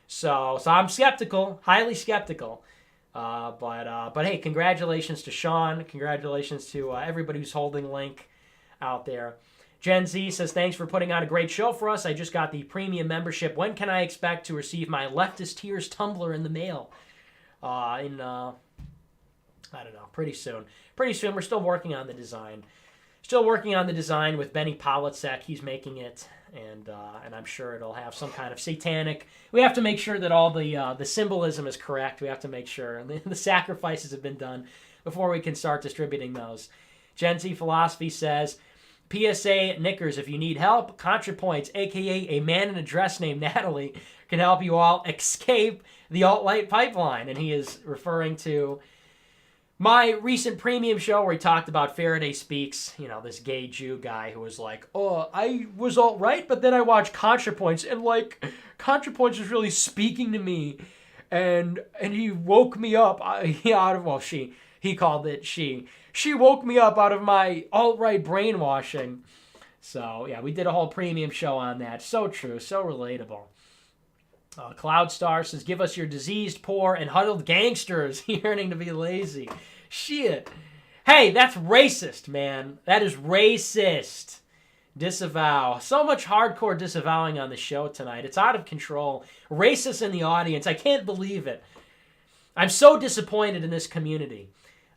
So I'm skeptical, highly skeptical. But hey, congratulations to Sean. Congratulations to everybody who's holding link out there. Gen Z says, thanks for putting on a great show for us. I just got the premium membership. When can I expect to receive my Leftist Tears tumbler in the mail? I don't know, pretty soon. Pretty soon. We're still working on the design. Still working on the design with Benny Politsek. He's making it, and I'm sure it'll have some kind of satanic. We have to make sure that all the symbolism is correct. We have to make sure the sacrifices have been done before we can start distributing those. Gen Z Philosophy says, PSA Knickers, if you need help, ContraPoints, a.k.a. a man in a dress named Natalie, can help you all escape the alt-right pipeline. And he is referring to my recent premium show where he talked about Faraday Speaks, this gay Jew guy who was like, oh, I was alt-right, but then I watched ContraPoints, and ContraPoints was really speaking to me, and he woke me up he called it she. She woke me up out of my alt-right brainwashing. So, yeah, we did a whole premium show on that. So true, so relatable. Cloudstar says, give us your diseased, poor, and huddled gangsters yearning to be lazy. Shit. Hey, that's racist, man. That is racist. Disavow. So much hardcore disavowing on the show tonight. It's out of control. Racists in the audience. I can't believe it. I'm so disappointed in this community.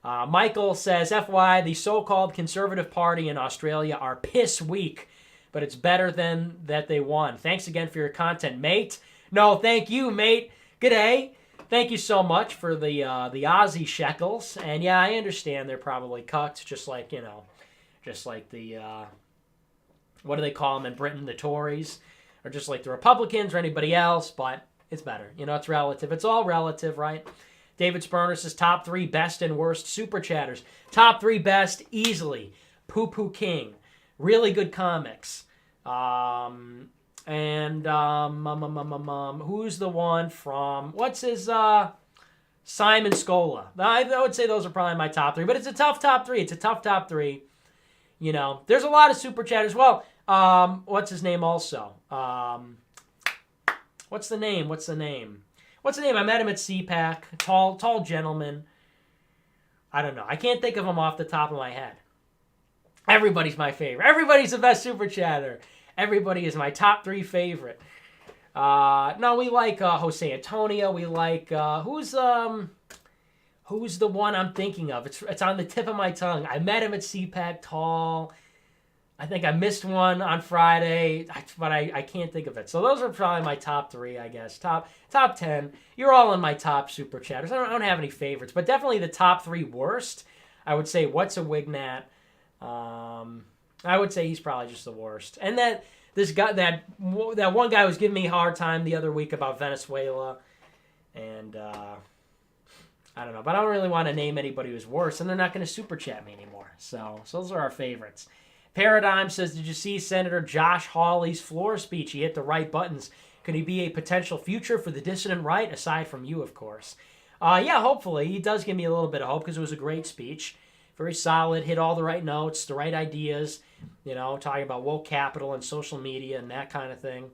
Michael says, FYI, the so-called Conservative Party in Australia are piss weak, but it's better than that they won. Thanks again for your content, mate. No, thank you, mate. G'day. Thank you so much for the Aussie shekels. And yeah, I understand they're probably cucked, just like the, what do they call them in Britain, the Tories, or just like the Republicans or anybody else, but it's better. It's relative. It's all relative, right? David Spurner says, top 3 best and worst super chatters. Top 3 best, easily. Poo Poo King. Really good comics. Who's the one from, what's his, Simon Scola. I would say those are probably my top 3, but it's a tough top 3. It's a tough top 3. There's a lot of super chatters. Well, what's his name also? What's the name? I met him at CPAC. Tall gentleman. I don't know. I can't think of him off the top of my head. Everybody's my favorite. Everybody's the best super chatter. Everybody is my top 3 favorite. No, we like Jose Antonio. We like who's the one I'm thinking of? It's on the tip of my tongue. I met him at CPAC. Tall. I think I missed one on Friday, but I can't think of it. So those are probably my top 3, I guess. Top 10. You're all in my top super chatters. I don't have any favorites, but definitely the top 3 worst. I would say What's a Wignat. I would say he's probably just the worst. And that one guy was giving me a hard time the other week about Venezuela, and I don't know, but I don't really want to name anybody who's worse, and they're not going to super chat me anymore. So those are our favorites. Paradigm says, did you see Senator Josh Hawley's floor speech? He hit the right buttons. Could he be a potential future for the dissident right, aside from you, of course? Yeah, hopefully. He does give me a little bit of hope because it was a great speech. Very solid, hit all the right notes, the right ideas, talking about woke capital and social media and that kind of thing.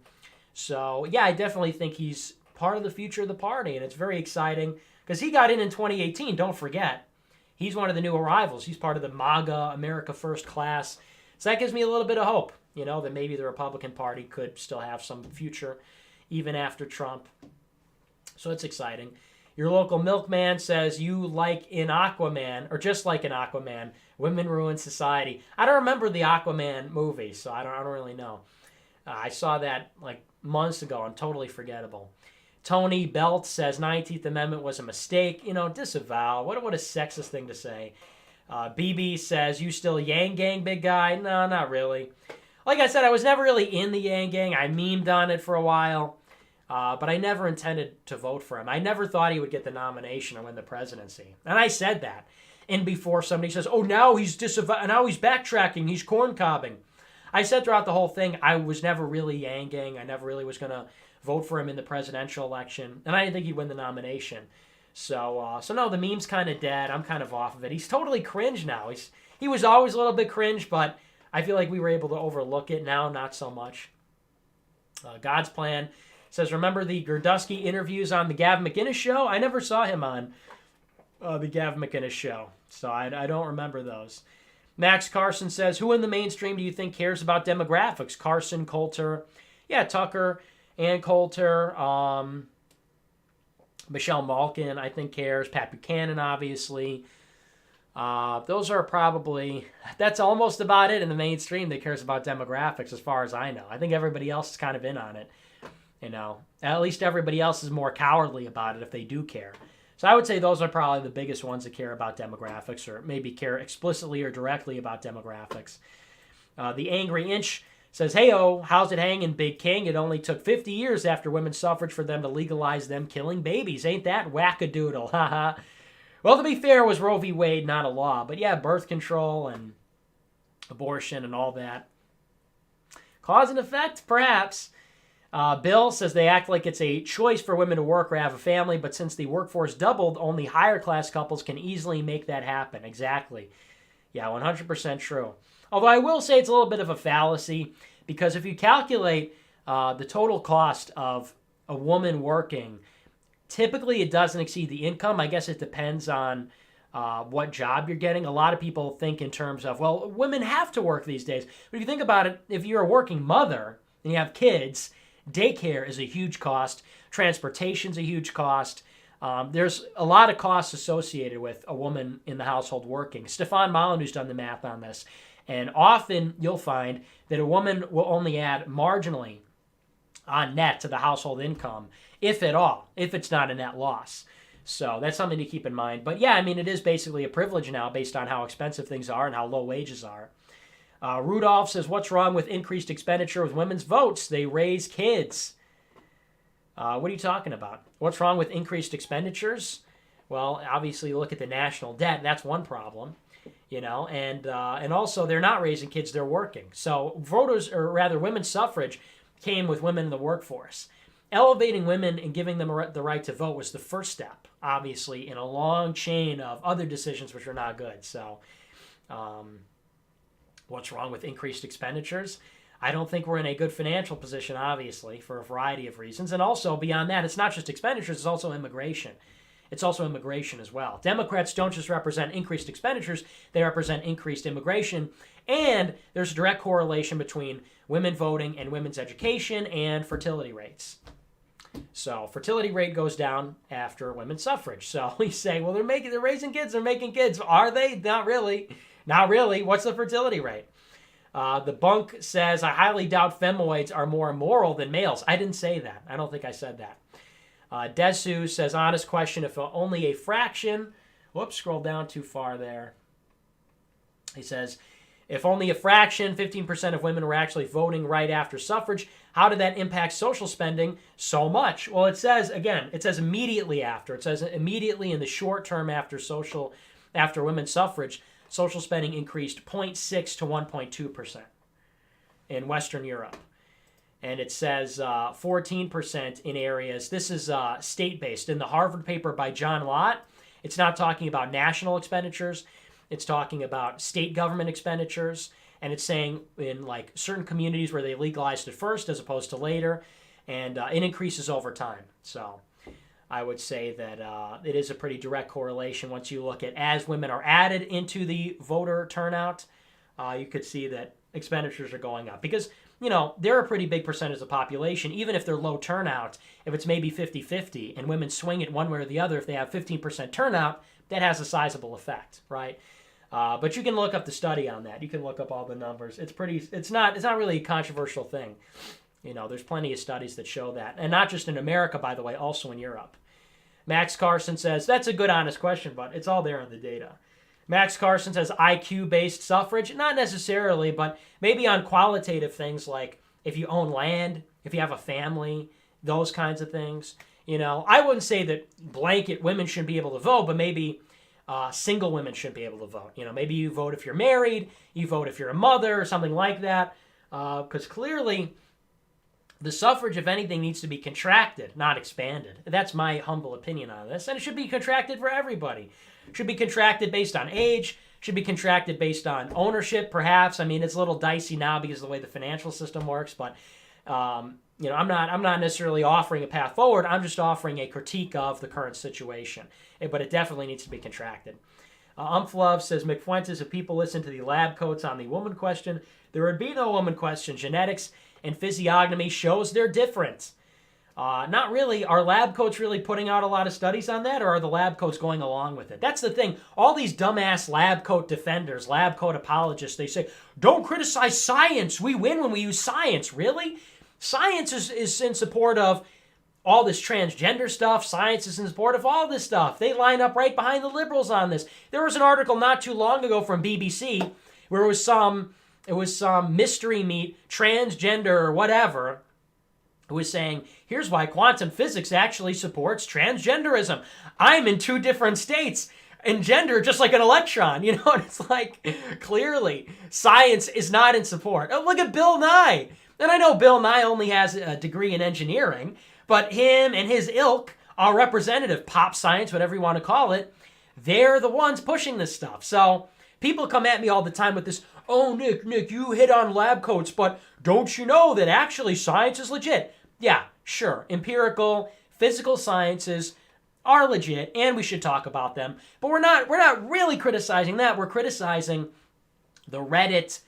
So, yeah, I definitely think he's part of the future of the party, and it's very exciting because he got in 2018, don't forget. He's one of the new arrivals. He's part of the MAGA, America First class. So that gives me a little bit of hope, that maybe the Republican Party could still have some future even after Trump. So it's exciting. Your local milkman says you like in Aquaman, or just like in Aquaman, women ruin society. I don't remember the Aquaman movie, so I don't really know. I saw that like months ago. I'm totally forgettable. Tony Belt says 19th Amendment was a mistake. Disavow. What a sexist thing to say. BB says, you still Yang Gang, big guy? No, not really. Like I said, I was never really in the Yang Gang. I memed on it for a while. But I never intended to vote for him. I never thought he would get the nomination or win the presidency. And I said that. And before somebody says, oh, now he's backtracking, he's corncobbing. I said throughout the whole thing, I was never really Yang Gang. I never really was going to vote for him in the presidential election. And I didn't think he'd win the nomination. So no, the meme's kind of dead. I'm kind of off of it. He's totally cringe now. He was always a little bit cringe, but I feel like we were able to overlook it now, not so much. God's Plan says, remember the Gerdusky interviews on the Gav McInnes show? I never saw him on the Gav McInnes show, so I don't remember those. Max Carson says, who in the mainstream do you think cares about demographics? Carson, Coulter, Tucker and Coulter. Michelle Malkin, I think, cares. Pat Buchanan, obviously. Those are probably, that's almost about it in the mainstream that cares about demographics as far as I know. I think everybody else is kind of in on it. At least everybody else is more cowardly about it if they do care. So I would say those are probably the biggest ones that care about demographics, or maybe care explicitly or directly about demographics. The Angry Inch says, hey-oh, how's it hanging, Big King? It only took 50 years after women's suffrage for them to legalize them killing babies. Ain't that wackadoodle? Haha. Well, to be fair, it was Roe v. Wade, not a law. But yeah, birth control and abortion and all that. Cause and effect, perhaps. Bill says they act like it's a choice for women to work or have a family, but since the workforce doubled, only higher class couples can easily make that happen. Exactly. Yeah, 100% true. Although I will say it's a little bit of a fallacy, because if you calculate the total cost of a woman working, typically it doesn't exceed the income. I guess it depends on what job you're getting. A lot of people think in terms of, well, women have to work these days. But if you think about it, if you're a working mother and you have kids, daycare is a huge cost. Transportation's a huge cost. There's a lot of costs associated with a woman in the household working. Stefan Molyneux's done the math on this. And often you'll find that a woman will only add marginally on net to the household income, if at all, if it's not a net loss. So that's something to keep in mind. But yeah, I mean, it is basically a privilege now based on how expensive things are and how low wages are. Rudolph says, what's wrong with increased expenditure with women's votes? They raise kids. What are you talking about? What's wrong with increased expenditures? Well, obviously, look at the national debt. That's one problem, and also they're not raising kids, they're working. So women's suffrage came with women in the workforce. Elevating women and giving them the right to vote was the first step, obviously, in a long chain of other decisions which are not good. So, what's wrong with increased expenditures? I don't think we're in a good financial position, obviously, for a variety of reasons. And also, beyond that, it's not just expenditures, it's also immigration. It's also immigration as well. Democrats don't just represent increased expenditures, they represent increased immigration. And there's a direct correlation between women voting and women's education and fertility rates. So fertility rate goes down after women's suffrage. So we say, well, they're raising kids, they're making kids. Are they? Not really. Not really. What's the fertility rate? The Bunk says, I highly doubt femoids are more immoral than males. I didn't say that. I don't think I said that. Desu says, honest question, if only a fraction, whoops, scroll down too far there. He says, if only a fraction, 15% of women were actually voting right after suffrage, how did that impact social spending so much? Well, it says immediately after. It says immediately in the short term after women's suffrage, social spending increased 0.6 to 1.2% in Western Europe. And it says 14% in areas. This is state-based. In the Harvard paper by John Lott, it's not talking about national expenditures. It's talking about state government expenditures. And it's saying in like certain communities where they legalized it first as opposed to later. And it increases over time. So I would say that it is a pretty direct correlation once you look at as women are added into the voter turnout. You could see that expenditures are going up because, they're a pretty big percentage of the population, even if they're low turnout. If it's maybe 50-50 and women swing it one way or the other, if they have 15% turnout, that has a sizable effect, right? But you can look up the study on that. You can look up all the numbers. It's not really a controversial thing. There's plenty of studies that show that. And not just in America, by the way, also in Europe. Max Carson says, that's a good, honest question, but it's all there in the data. Max Carson says IQ-based suffrage. Not necessarily, but maybe on qualitative things like if you own land, if you have a family, those kinds of things. I wouldn't say that blanket women shouldn't be able to vote, but maybe single women shouldn't be able to vote. Maybe you vote if you're married, you vote if you're a mother, or something like that. Because clearly, the suffrage, if anything, needs to be contracted, not expanded. That's my humble opinion on this. And it should be contracted for everybody. It should be contracted based on age. Should be contracted based on ownership, perhaps. I mean, it's a little dicey now because of the way the financial system works. But, I'm not necessarily offering a path forward. I'm just offering a critique of the current situation. But it definitely needs to be contracted. Umphlove says, McFuentes, if people listen to the lab coats on the woman question, there would be no woman question. Genetics and physiognomy shows they're different. Not really. Are lab coats really putting out a lot of studies on that, or are the lab coats going along with it? That's the thing. All these dumbass lab coat defenders, lab coat apologists, they say, don't criticize science. We win when we use science. Really? Science is in support of all this transgender stuff. Science is in support of all this stuff. They line up right behind the liberals on this. There was an article not too long ago from BBC where it was some mystery meat, transgender or whatever, who was saying, here's why quantum physics actually supports transgenderism. I'm in 2 different states and gender just like an electron, and it's like, clearly, science is not in support. Oh, look at Bill Nye. And I know Bill Nye only has a degree in engineering, but him and his ilk are representative, pop science, whatever you want to call it. They're the ones pushing this stuff. So people come at me all the time with this, oh, Nick, you hit on lab coats, but don't you know that actually science is legit? Yeah, sure. Empirical, physical sciences are legit, and we should talk about them. But we're not really criticizing that. We're criticizing the Reddit,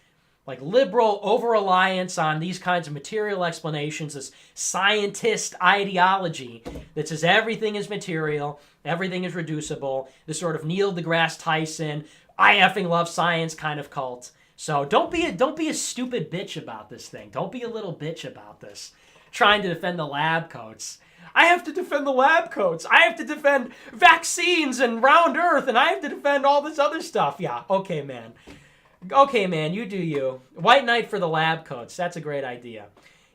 like liberal over-reliance on these kinds of material explanations, this scientist ideology that says everything is material, everything is reducible, this sort of Neil deGrasse Tyson, I effing love science kind of cult. So don't be a stupid bitch about this thing. Don't be a little bitch about this. Trying to defend the lab coats. I have to defend the lab coats. I have to defend vaccines and round earth, and I have to defend all this other stuff. Yeah, okay, man. Okay, man, you do you. White knight for the lab coats. That's a great idea.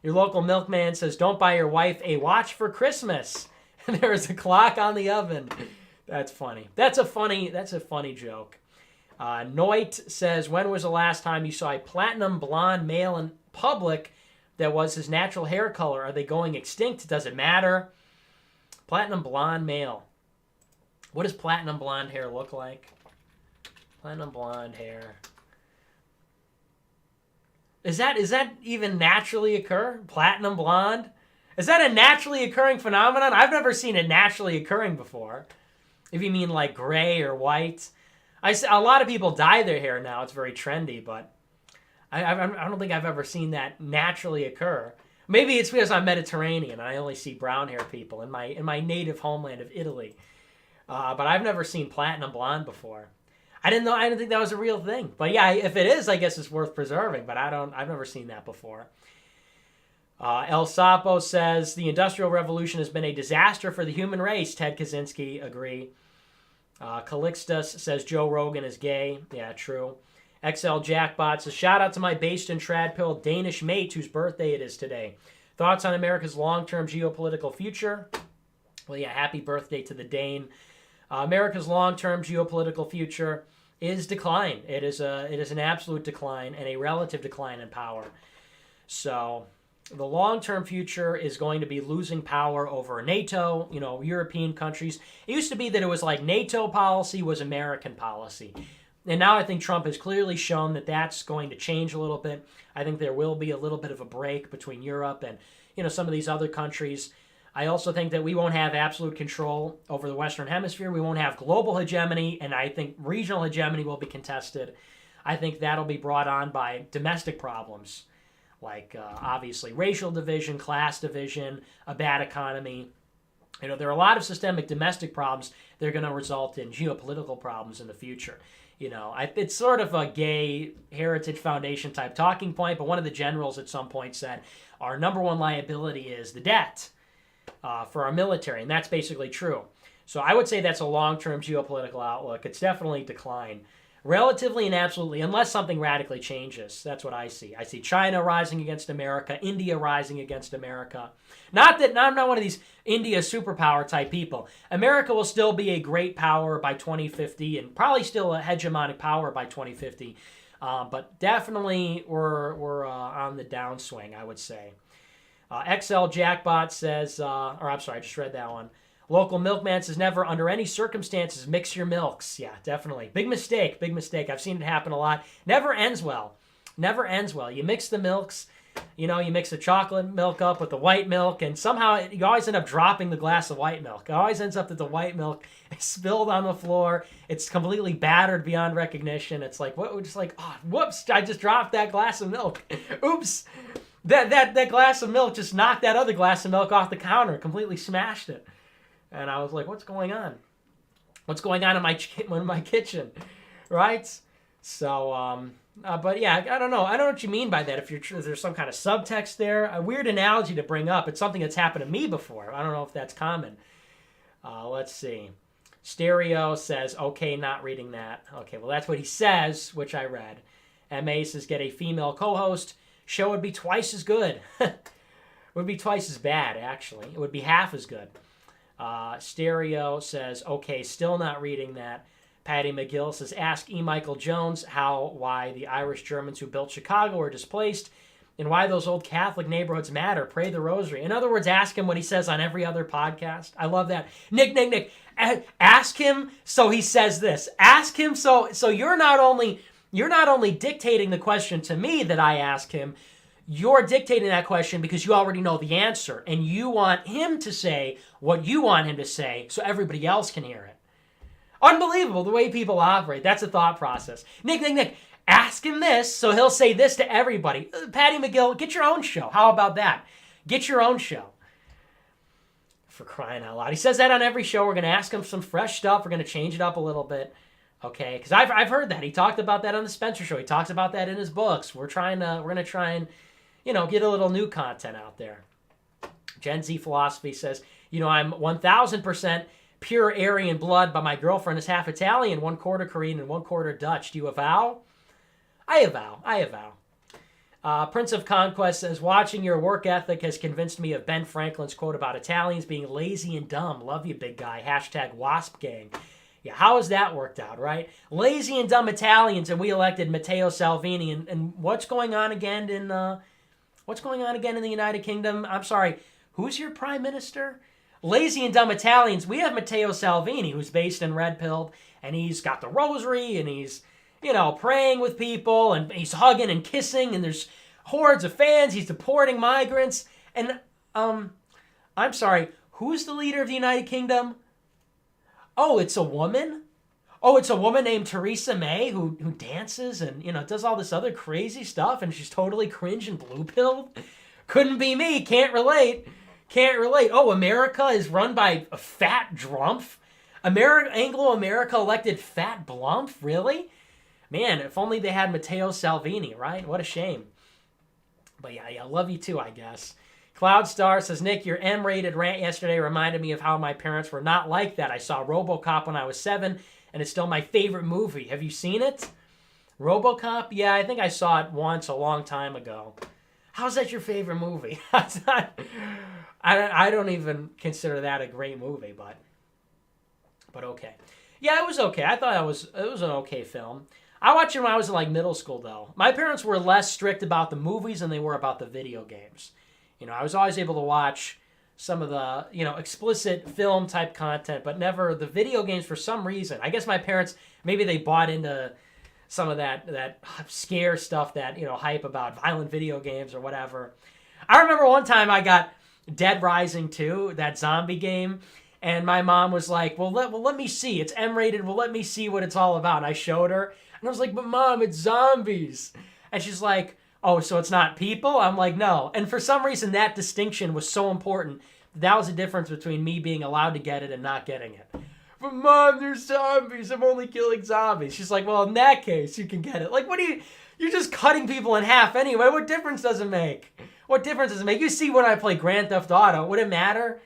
Your local milkman says, don't buy your wife a watch for Christmas. There is a clock on the oven. That's funny. That's a funny joke. Noit says, when was the last time you saw a platinum blonde male in public that was his natural hair color? Are they going extinct? Does it matter? Platinum blonde male. What does platinum blonde hair look like? Platinum blonde hair. Is that even naturally occur? Platinum blonde? Is that a naturally occurring phenomenon? I've never seen it naturally occurring before. If you mean like gray or white. A lot of people dye their hair now. It's very trendy, but I don't think I've ever seen that naturally occur. Maybe it's because I'm Mediterranean and I only see brown hair people in my native homeland of Italy. But I've never seen platinum blonde before. I didn't think that was a real thing. But yeah, if it is, I guess it's worth preserving. But I've never seen that before. El Sapo says, the Industrial Revolution has been a disaster for the human race. Ted Kaczynski, agree. Calixtus says, Joe Rogan is gay. Yeah, true. XL Jackbot says, shout out to my based in Tradpill Danish mate whose birthday it is today. Thoughts on America's long-term geopolitical future? Well, yeah, happy birthday to the Dane. America's long-term geopolitical future is decline. It is an absolute decline and a relative decline in power. So the long-term future is going to be losing power over NATO, European countries. It used to be that it was like NATO policy was American policy. And now I think Trump has clearly shown that that's going to change a little bit. I think there will be a little bit of a break between Europe and, some of these other countries. I also think that we won't have absolute control over the Western Hemisphere. We won't have global hegemony, and I think regional hegemony will be contested. I think that'll be brought on by domestic problems, like obviously racial division, class division, a bad economy. There are a lot of systemic domestic problems that are going to result in geopolitical problems in the future. It's sort of a gay Heritage Foundation type talking point, but one of the generals at some point said our number one liability is the debt for our military, and that's basically true. So I would say that's a long-term geopolitical outlook. It's definitely decline, relatively and absolutely, unless something radically changes. That's what I see. I see China rising against America, India rising against America. Not that I'm not one of these India superpower type people. America will still be a great power by 2050 and probably still a hegemonic power by 2050. But definitely we're on the downswing, I would say. XL Jackbot says, I just read that one. Local Milkman says, never under any circumstances mix your milks. Yeah, definitely. Big mistake. I've seen it happen a lot. Never ends well. You mix the milks. You mix the chocolate milk up with the white milk, and somehow you always end up dropping the glass of white milk. It always ends up that the white milk is spilled on the floor. It's completely battered beyond recognition. It's like, whoops, I just dropped that glass of milk. Oops. That glass of milk just knocked that other glass of milk off the counter, completely smashed it. And I was like, what's going on? What's going on in my kitchen, right? So, but yeah, I don't know. I don't know what you mean by that. If there's some kind of subtext there, a weird analogy to bring up. It's something that's happened to me before. I don't know if that's common. Let's see. Stereo says, okay, not reading that. Okay, well, that's what he says, which I read. MA says, get a female co-host. Show would be twice as good. It would be twice as bad, actually. It would be half as good. Stereo says, okay, still not reading that. Patty McGill says, ask E. Michael Jones why the Irish Germans who built Chicago were displaced and why those old Catholic neighborhoods matter. Pray the rosary. In other words, ask him what he says on every other podcast. I love that. Nick, ask him so he says this. Ask him so you're not only dictating the question to me that I ask him, you're dictating that question because you already know the answer, and you want him to say what you want him to say so everybody else can hear it. Unbelievable the way people operate. That's a thought process. Nick, ask him this so he'll say this to everybody. Patty McGill, get your own show. How about that? Get your own show. For crying out loud. He says that on every show. We're going to ask him some fresh stuff. We're going to change it up a little bit. Okay, because I've heard that. He talked about that on the Spencer Show. He talks about that in his books. We're going to try and, get a little new content out there. Gen Z Philosophy says, I'm 1,000% pure Aryan blood, but my girlfriend is half Italian, 1/4 Korean, and 1/4 Dutch. Do you avow? I avow. Prince of Conquest says, watching your work ethic has convinced me of Ben Franklin's quote about Italians being lazy and dumb. Love you, big guy. #Wasp Gang. Yeah, how has that worked out, right? Lazy and dumb Italians, and we elected Matteo Salvini. And what's going on again in the United Kingdom? I'm sorry, who's your prime minister? Lazy and dumb Italians. We have Matteo Salvini, who's based in Red Pill, and he's got the rosary, and he's, praying with people, and he's hugging and kissing, and there's hordes of fans. He's deporting migrants. And, I'm sorry, who's the leader of the United Kingdom? Oh, it's a woman? Oh, it's a woman named Theresa May who dances and, does all this other crazy stuff, and she's totally cringe and blue-pilled? Couldn't be me. Can't relate. Oh, America is run by a fat drumpf? Anglo-America elected fat blumpf? Really? Man, if only they had Matteo Salvini, right? What a shame. But yeah, I love you too, I guess. Cloud Star says, Nick, your M-rated rant yesterday reminded me of how my parents were not like that. I saw RoboCop when I was 7, and it's still my favorite movie. Have you seen it? RoboCop? Yeah, I think I saw it once a long time ago. How's that your favorite movie? I don't even consider that a great movie, but okay. Yeah, it was okay. I thought it was an okay film. I watched it when I was in middle school, though. My parents were less strict about the movies than they were about the video games. I was always able to watch some of the, explicit film type content, but never the video games for some reason. I guess my parents, maybe they bought into some of that scare stuff, that, hype about violent video games or whatever. I remember one time I got Dead Rising 2, that zombie game, and my mom was like, well, let me see. It's M-rated. Well, let me see what it's all about. And I showed her, And I was like, but Mom, it's zombies. And she's like, oh, so it's not people? I'm like, no. And for some reason, that distinction was so important. That was the difference between me being allowed to get it and not getting it. But Mom, there's zombies. I'm only killing zombies. She's like, well, in that case, you can get it. Like, what do you... You're just cutting people in half anyway. What difference does it make? What difference does it make? You see when I play Grand Theft Auto. Would it matter?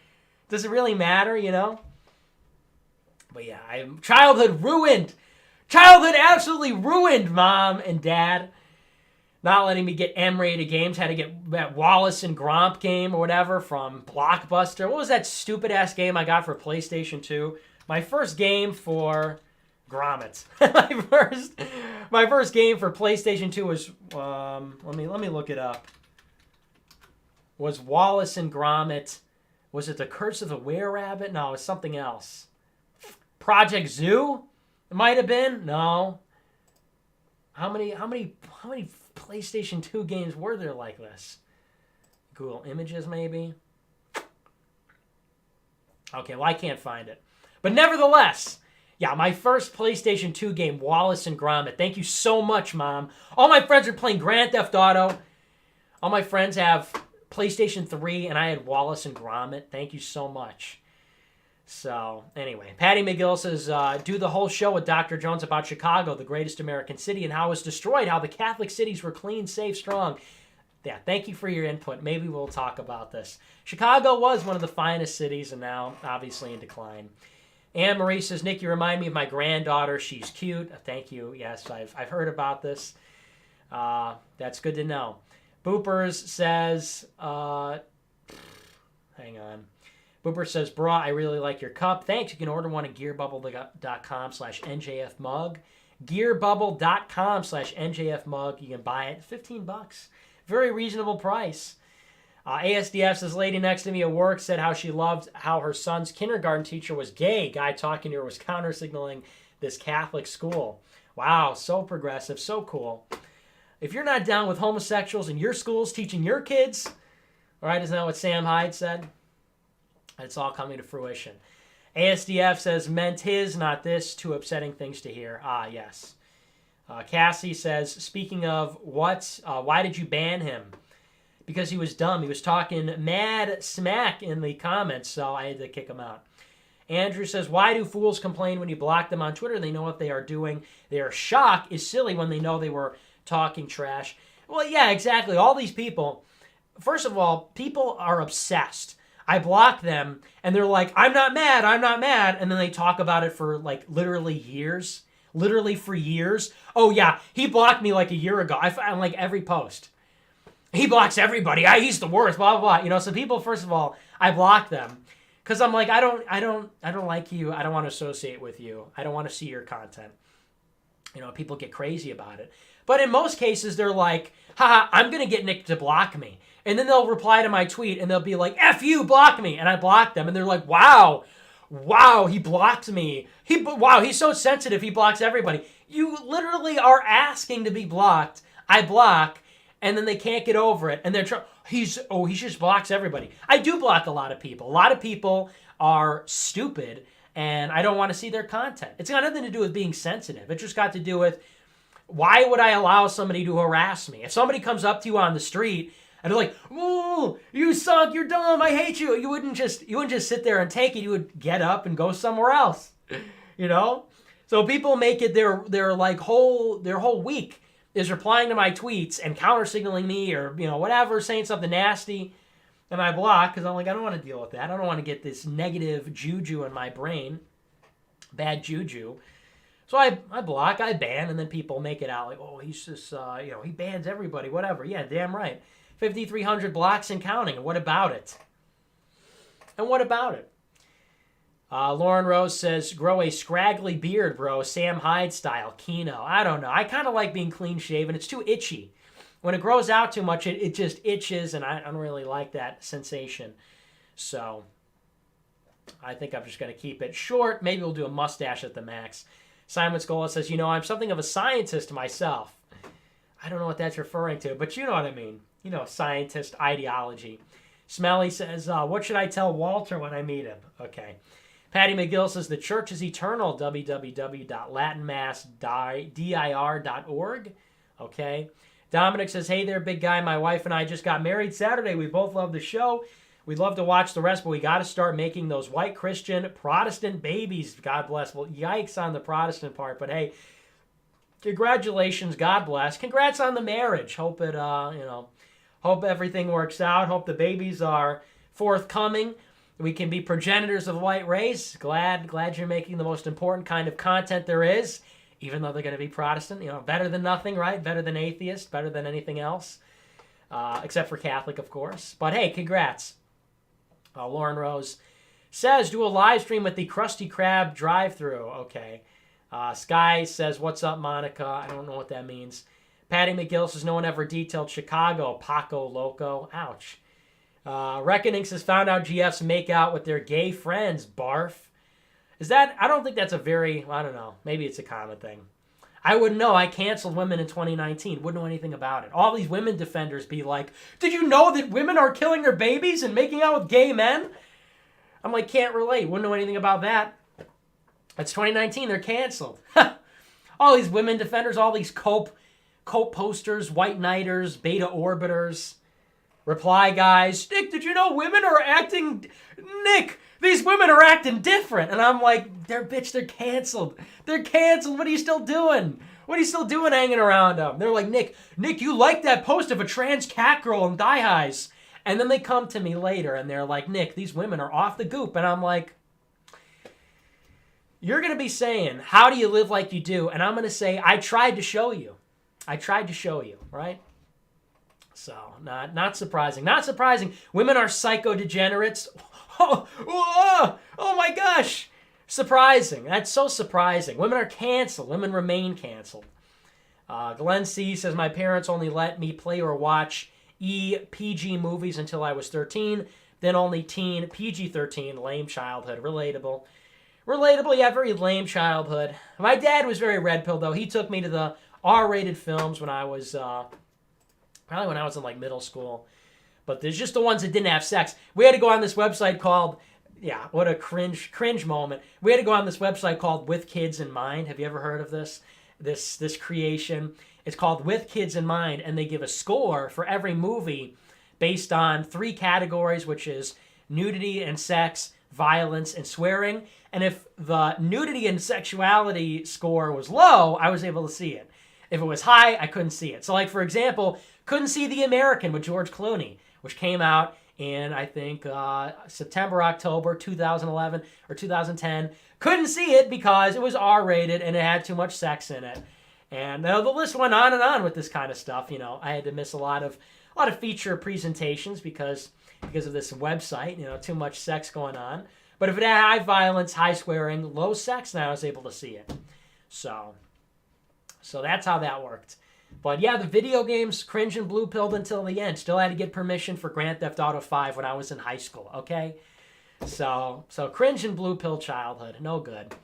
Does it really matter, you know? But yeah, childhood ruined. Childhood absolutely ruined, Mom and Dad. Not letting me get M-rated games. Had to get that Wallace and Gromit game or whatever from Blockbuster. What was that stupid-ass game I got for PlayStation 2? My first game for Gromit. my first game for PlayStation 2 was let me look it up. Was Wallace and Gromit. Was it The Curse of the Were-Rabbit? No, it was something else. Project Zoo? It might have been. No. How many PlayStation 2 games were there like this? Google Images, maybe? Okay, well, I can't find it. But nevertheless, yeah, my first PlayStation 2 game, Wallace and Gromit. Thank you so much, Mom. All my friends are playing Grand Theft Auto. All my friends have PlayStation 3, and I had Wallace and Gromit. Thank you so much. So, anyway, Patty McGill says, do the whole show with Dr. Jones about Chicago, the greatest American city, and how it was destroyed, how the Catholic cities were clean, safe, strong. Yeah, thank you for your input. Maybe we'll talk about this. Chicago was one of the finest cities, and now obviously in decline. Anne Marie says, Nick, you remind me of my granddaughter. She's cute. Thank you. Yes, I've heard about this. That's good to know. Boopers says, hang on. Booper says, brah, I really like your cup. Thanks. You can order one at gearbubble.com/njfmug. Gearbubble.com/njfmug. You can buy it. $15. Very reasonable price. ASDF says, lady next to me at work said how she loved how her son's kindergarten teacher was gay. Guy talking to her was counter-signaling this Catholic school. Wow, so progressive, so cool. If you're not down with homosexuals in your schools teaching your kids, all right, isn't that what Sam Hyde said? It's all coming to fruition. ASDF says, meant his, not this. Too upsetting things to hear. Ah, yes. Cassie says, speaking of what, why did you ban him? Because he was dumb. He was talking mad smack in the comments, so I had to kick him out. Andrew says, why do fools complain when you block them on Twitter? They know what they are doing. Their shock is silly when they know they were talking trash. Well, yeah, exactly. All these people, first of all, people are obsessed. I block them, and they're like, I'm not mad, and then they talk about it for, like, literally years. Literally for years. Oh, yeah, he blocked me, like, a year ago. I find, like, every post. He blocks everybody. He's the worst, blah, blah, blah. You know, so people, first of all, I block them. Because I'm like, I don't like you. I don't want to associate with you. I don't want to see your content. You know, people get crazy about it. But in most cases, they're like, haha, I'm going to get Nick to block me. And then they'll reply to my tweet, and they'll be like, F you, block me. And I block them, and they're like, wow, he blocked me. Wow, he's so sensitive, he blocks everybody. You literally are asking to be blocked. I block, and then they can't get over it. And they're he just blocks everybody. I do block a lot of people. A lot of people are stupid, and I don't want to see their content. It's got nothing to do with being sensitive. It just got to do with, why would I allow somebody to harass me? If somebody comes up to you on the street, and they're like, "Oh, you suck! You're dumb! I hate you!" You wouldn't just sit there and take it. You would get up and go somewhere else. You know. So people make it their whole week is replying to my tweets and counter signaling me or whatever, saying something nasty, and I block because I'm like, I don't want to deal with that. I don't want to get this negative juju in my brain, bad juju. So I block, I ban, and then people make it out like, oh, he's just he bans everybody, whatever. Yeah, damn right. 5,300 blocks and counting. And what about it? Lauren Rose says, grow a scraggly beard, bro. Sam Hyde style. Keno. I don't know. I kind of like being clean shaven. It's too itchy. When it grows out too much, it just itches, and I don't really like that sensation. So I think I'm just going to keep it short. Maybe we'll do a mustache at the max. Simon Scola says, I'm something of a scientist myself. I don't know what that's referring to, but you know what I mean. Scientist ideology. Smelly says, what should I tell Walter when I meet him? Okay. Patty McGill says, the church is eternal, www.latinmassdir.org. Okay. Dominic says, hey there, big guy. My wife and I just got married Saturday. We both love the show. We'd love to watch the rest, but we got to start making those white Christian Protestant babies. God bless. Well, yikes on the Protestant part, but hey, congratulations. God bless. Congrats on the marriage. Hope it, hope everything works out. Hope the babies are forthcoming. We can be progenitors of the white race. Glad you're making the most important kind of content there is, even though they're going to be Protestant. Better than nothing, right? Better than atheist. Better than anything else, except for Catholic, of course. But hey, congrats. Lauren Rose says, do a live stream with the Krusty Krab drive-thru. Okay. Sky says, what's up, Monica? I don't know what that means. Patty McGill says, no one ever detailed Chicago. Paco Loco. Ouch. Reckoning says, found out GFs make out with their gay friends. Barf. Is that, I don't think that's a very, I don't know. Maybe it's a common thing. I wouldn't know. I canceled women in 2019. Wouldn't know anything about it. All these women defenders be like, did you know that women are killing their babies and making out with gay men? I'm like, can't relate. Wouldn't know anything about that. It's 2019. They're canceled. All these women defenders, all these cope posters, white knighters, beta orbiters, reply guys. Nick, did you know women are acting... Nick, these women are acting different. And I'm like, they're canceled. They're canceled. What are you still doing? What are you still doing hanging around them? They're like, Nick, you like that post of a trans cat girl in thigh highs. And then they come to me later and they're like, Nick, these women are off the goop. And I'm like, you're going to be saying, how do you live like you do? And I'm going to say, I tried to show you. Right? So, not surprising. Not surprising. Women are psycho-degenerates. Oh my gosh. Surprising. That's so surprising. Women are canceled. Women remain canceled. Glenn C. says, my parents only let me play or watch PG movies until I was 13. Then only teen PG-13. Lame childhood. Relatable, yeah, very lame childhood. My dad was very red pill, though. He took me to the R-rated films when I was, probably when I was in, like, middle school. But there's just the ones that didn't have sex. We had to go on this website called, yeah, what a cringe moment. We had to go on this website called With Kids in Mind. Have you ever heard of this? This creation. It's called With Kids in Mind, and they give a score for every movie based on 3 categories, which is nudity and sex, violence, and swearing. And if the nudity and sexuality score was low, I was able to see it. If it was high, I couldn't see it. So, like, for example, couldn't see The American with George Clooney, which came out in, I think, September, October 2011 or 2010. Couldn't see it because it was R-rated and it had too much sex in it. And the list went on and on with this kind of stuff. I had to miss a lot of feature presentations because of this website. Too much sex going on. But if it had high violence, high swearing, low sex, then I was able to see it. So that's how that worked. But yeah, the video games, cringe and blue-pilled until the end. Still had to get permission for Grand Theft Auto 5 when I was in high school, okay? So cringe and blue-pill childhood, no good.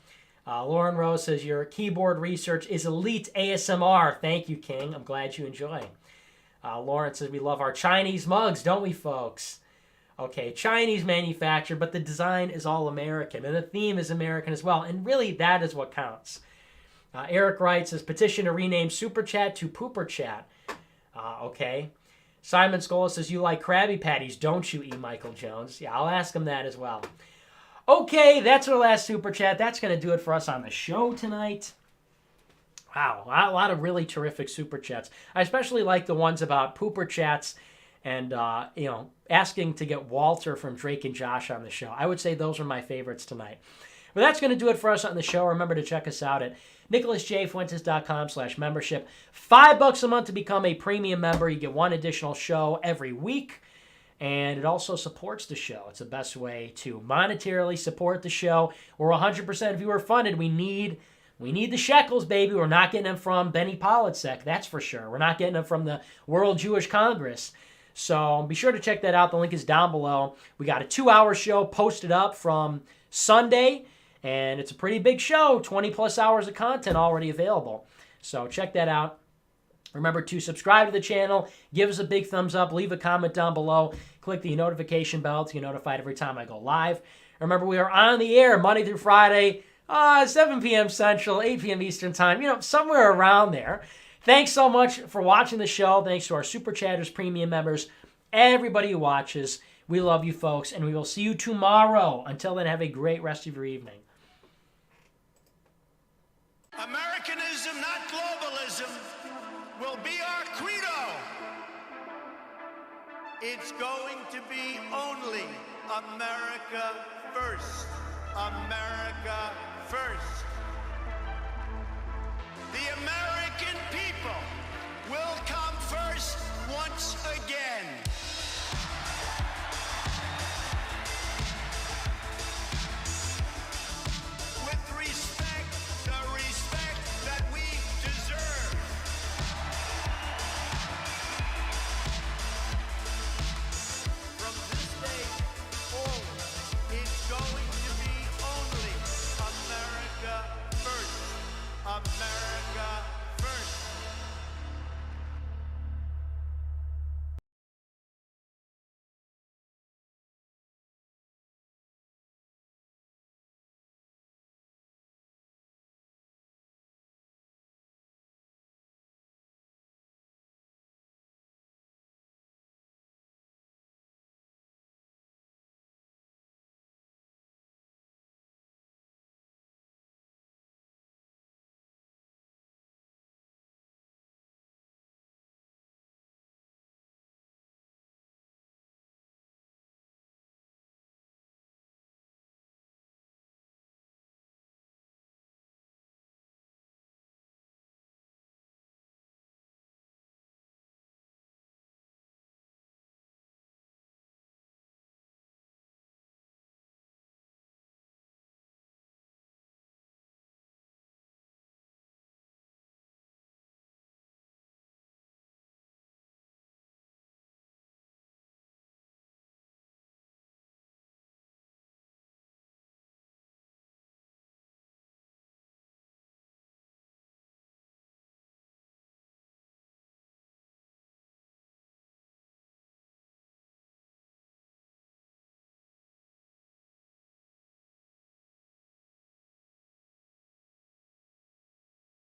Lauren Rose says, your keyboard research is elite ASMR. Thank you, King. I'm glad you enjoy. Lauren says, we love our Chinese mugs, don't we, folks? Okay, Chinese manufactured, but the design is all American, and the theme is American as well, and really that is what counts. Eric writes, says, petition to rename Super Chat to Pooper Chat. Okay. Simon Scola says, you like Krabby Patties, don't you, E. Michael Jones? Yeah, I'll ask him that as well. Okay, that's our last Super Chat. That's going to do it for us on the show tonight. Wow, a lot of really terrific Super Chats. I especially like the ones about Pooper Chats and, asking to get Walter from Drake and Josh on the show. I would say those are my favorites tonight. But that's going to do it for us on the show. Remember to check us out at NicholasJFuentes.com/membership. $5 a month to become a premium member. You get one additional show every week. And it also supports the show. It's the best way to monetarily support the show. We're 100% viewer funded. We need the shekels, baby. We're not getting them from Benny Politsek, that's for sure. We're not getting them from the World Jewish Congress. So be sure to check that out. The link is down below. We got a 2-hour show posted up from Sunday. And it's a pretty big show, 20-plus hours of content already available. So check that out. Remember to subscribe to the channel, give us a big thumbs up, leave a comment down below, click the notification bell to get notified every time I go live. Remember, we are on the air Monday through Friday, 7 p.m. Central, 8 p.m. Eastern Time, somewhere around there. Thanks so much for watching the show. Thanks to our Super Chatters Premium members, everybody who watches. We love you, folks, and we will see you tomorrow. Until then, have a great rest of your evening. Americanism, not globalism, will be our credo. It's going to be only America first. America first. The American people will come first once again.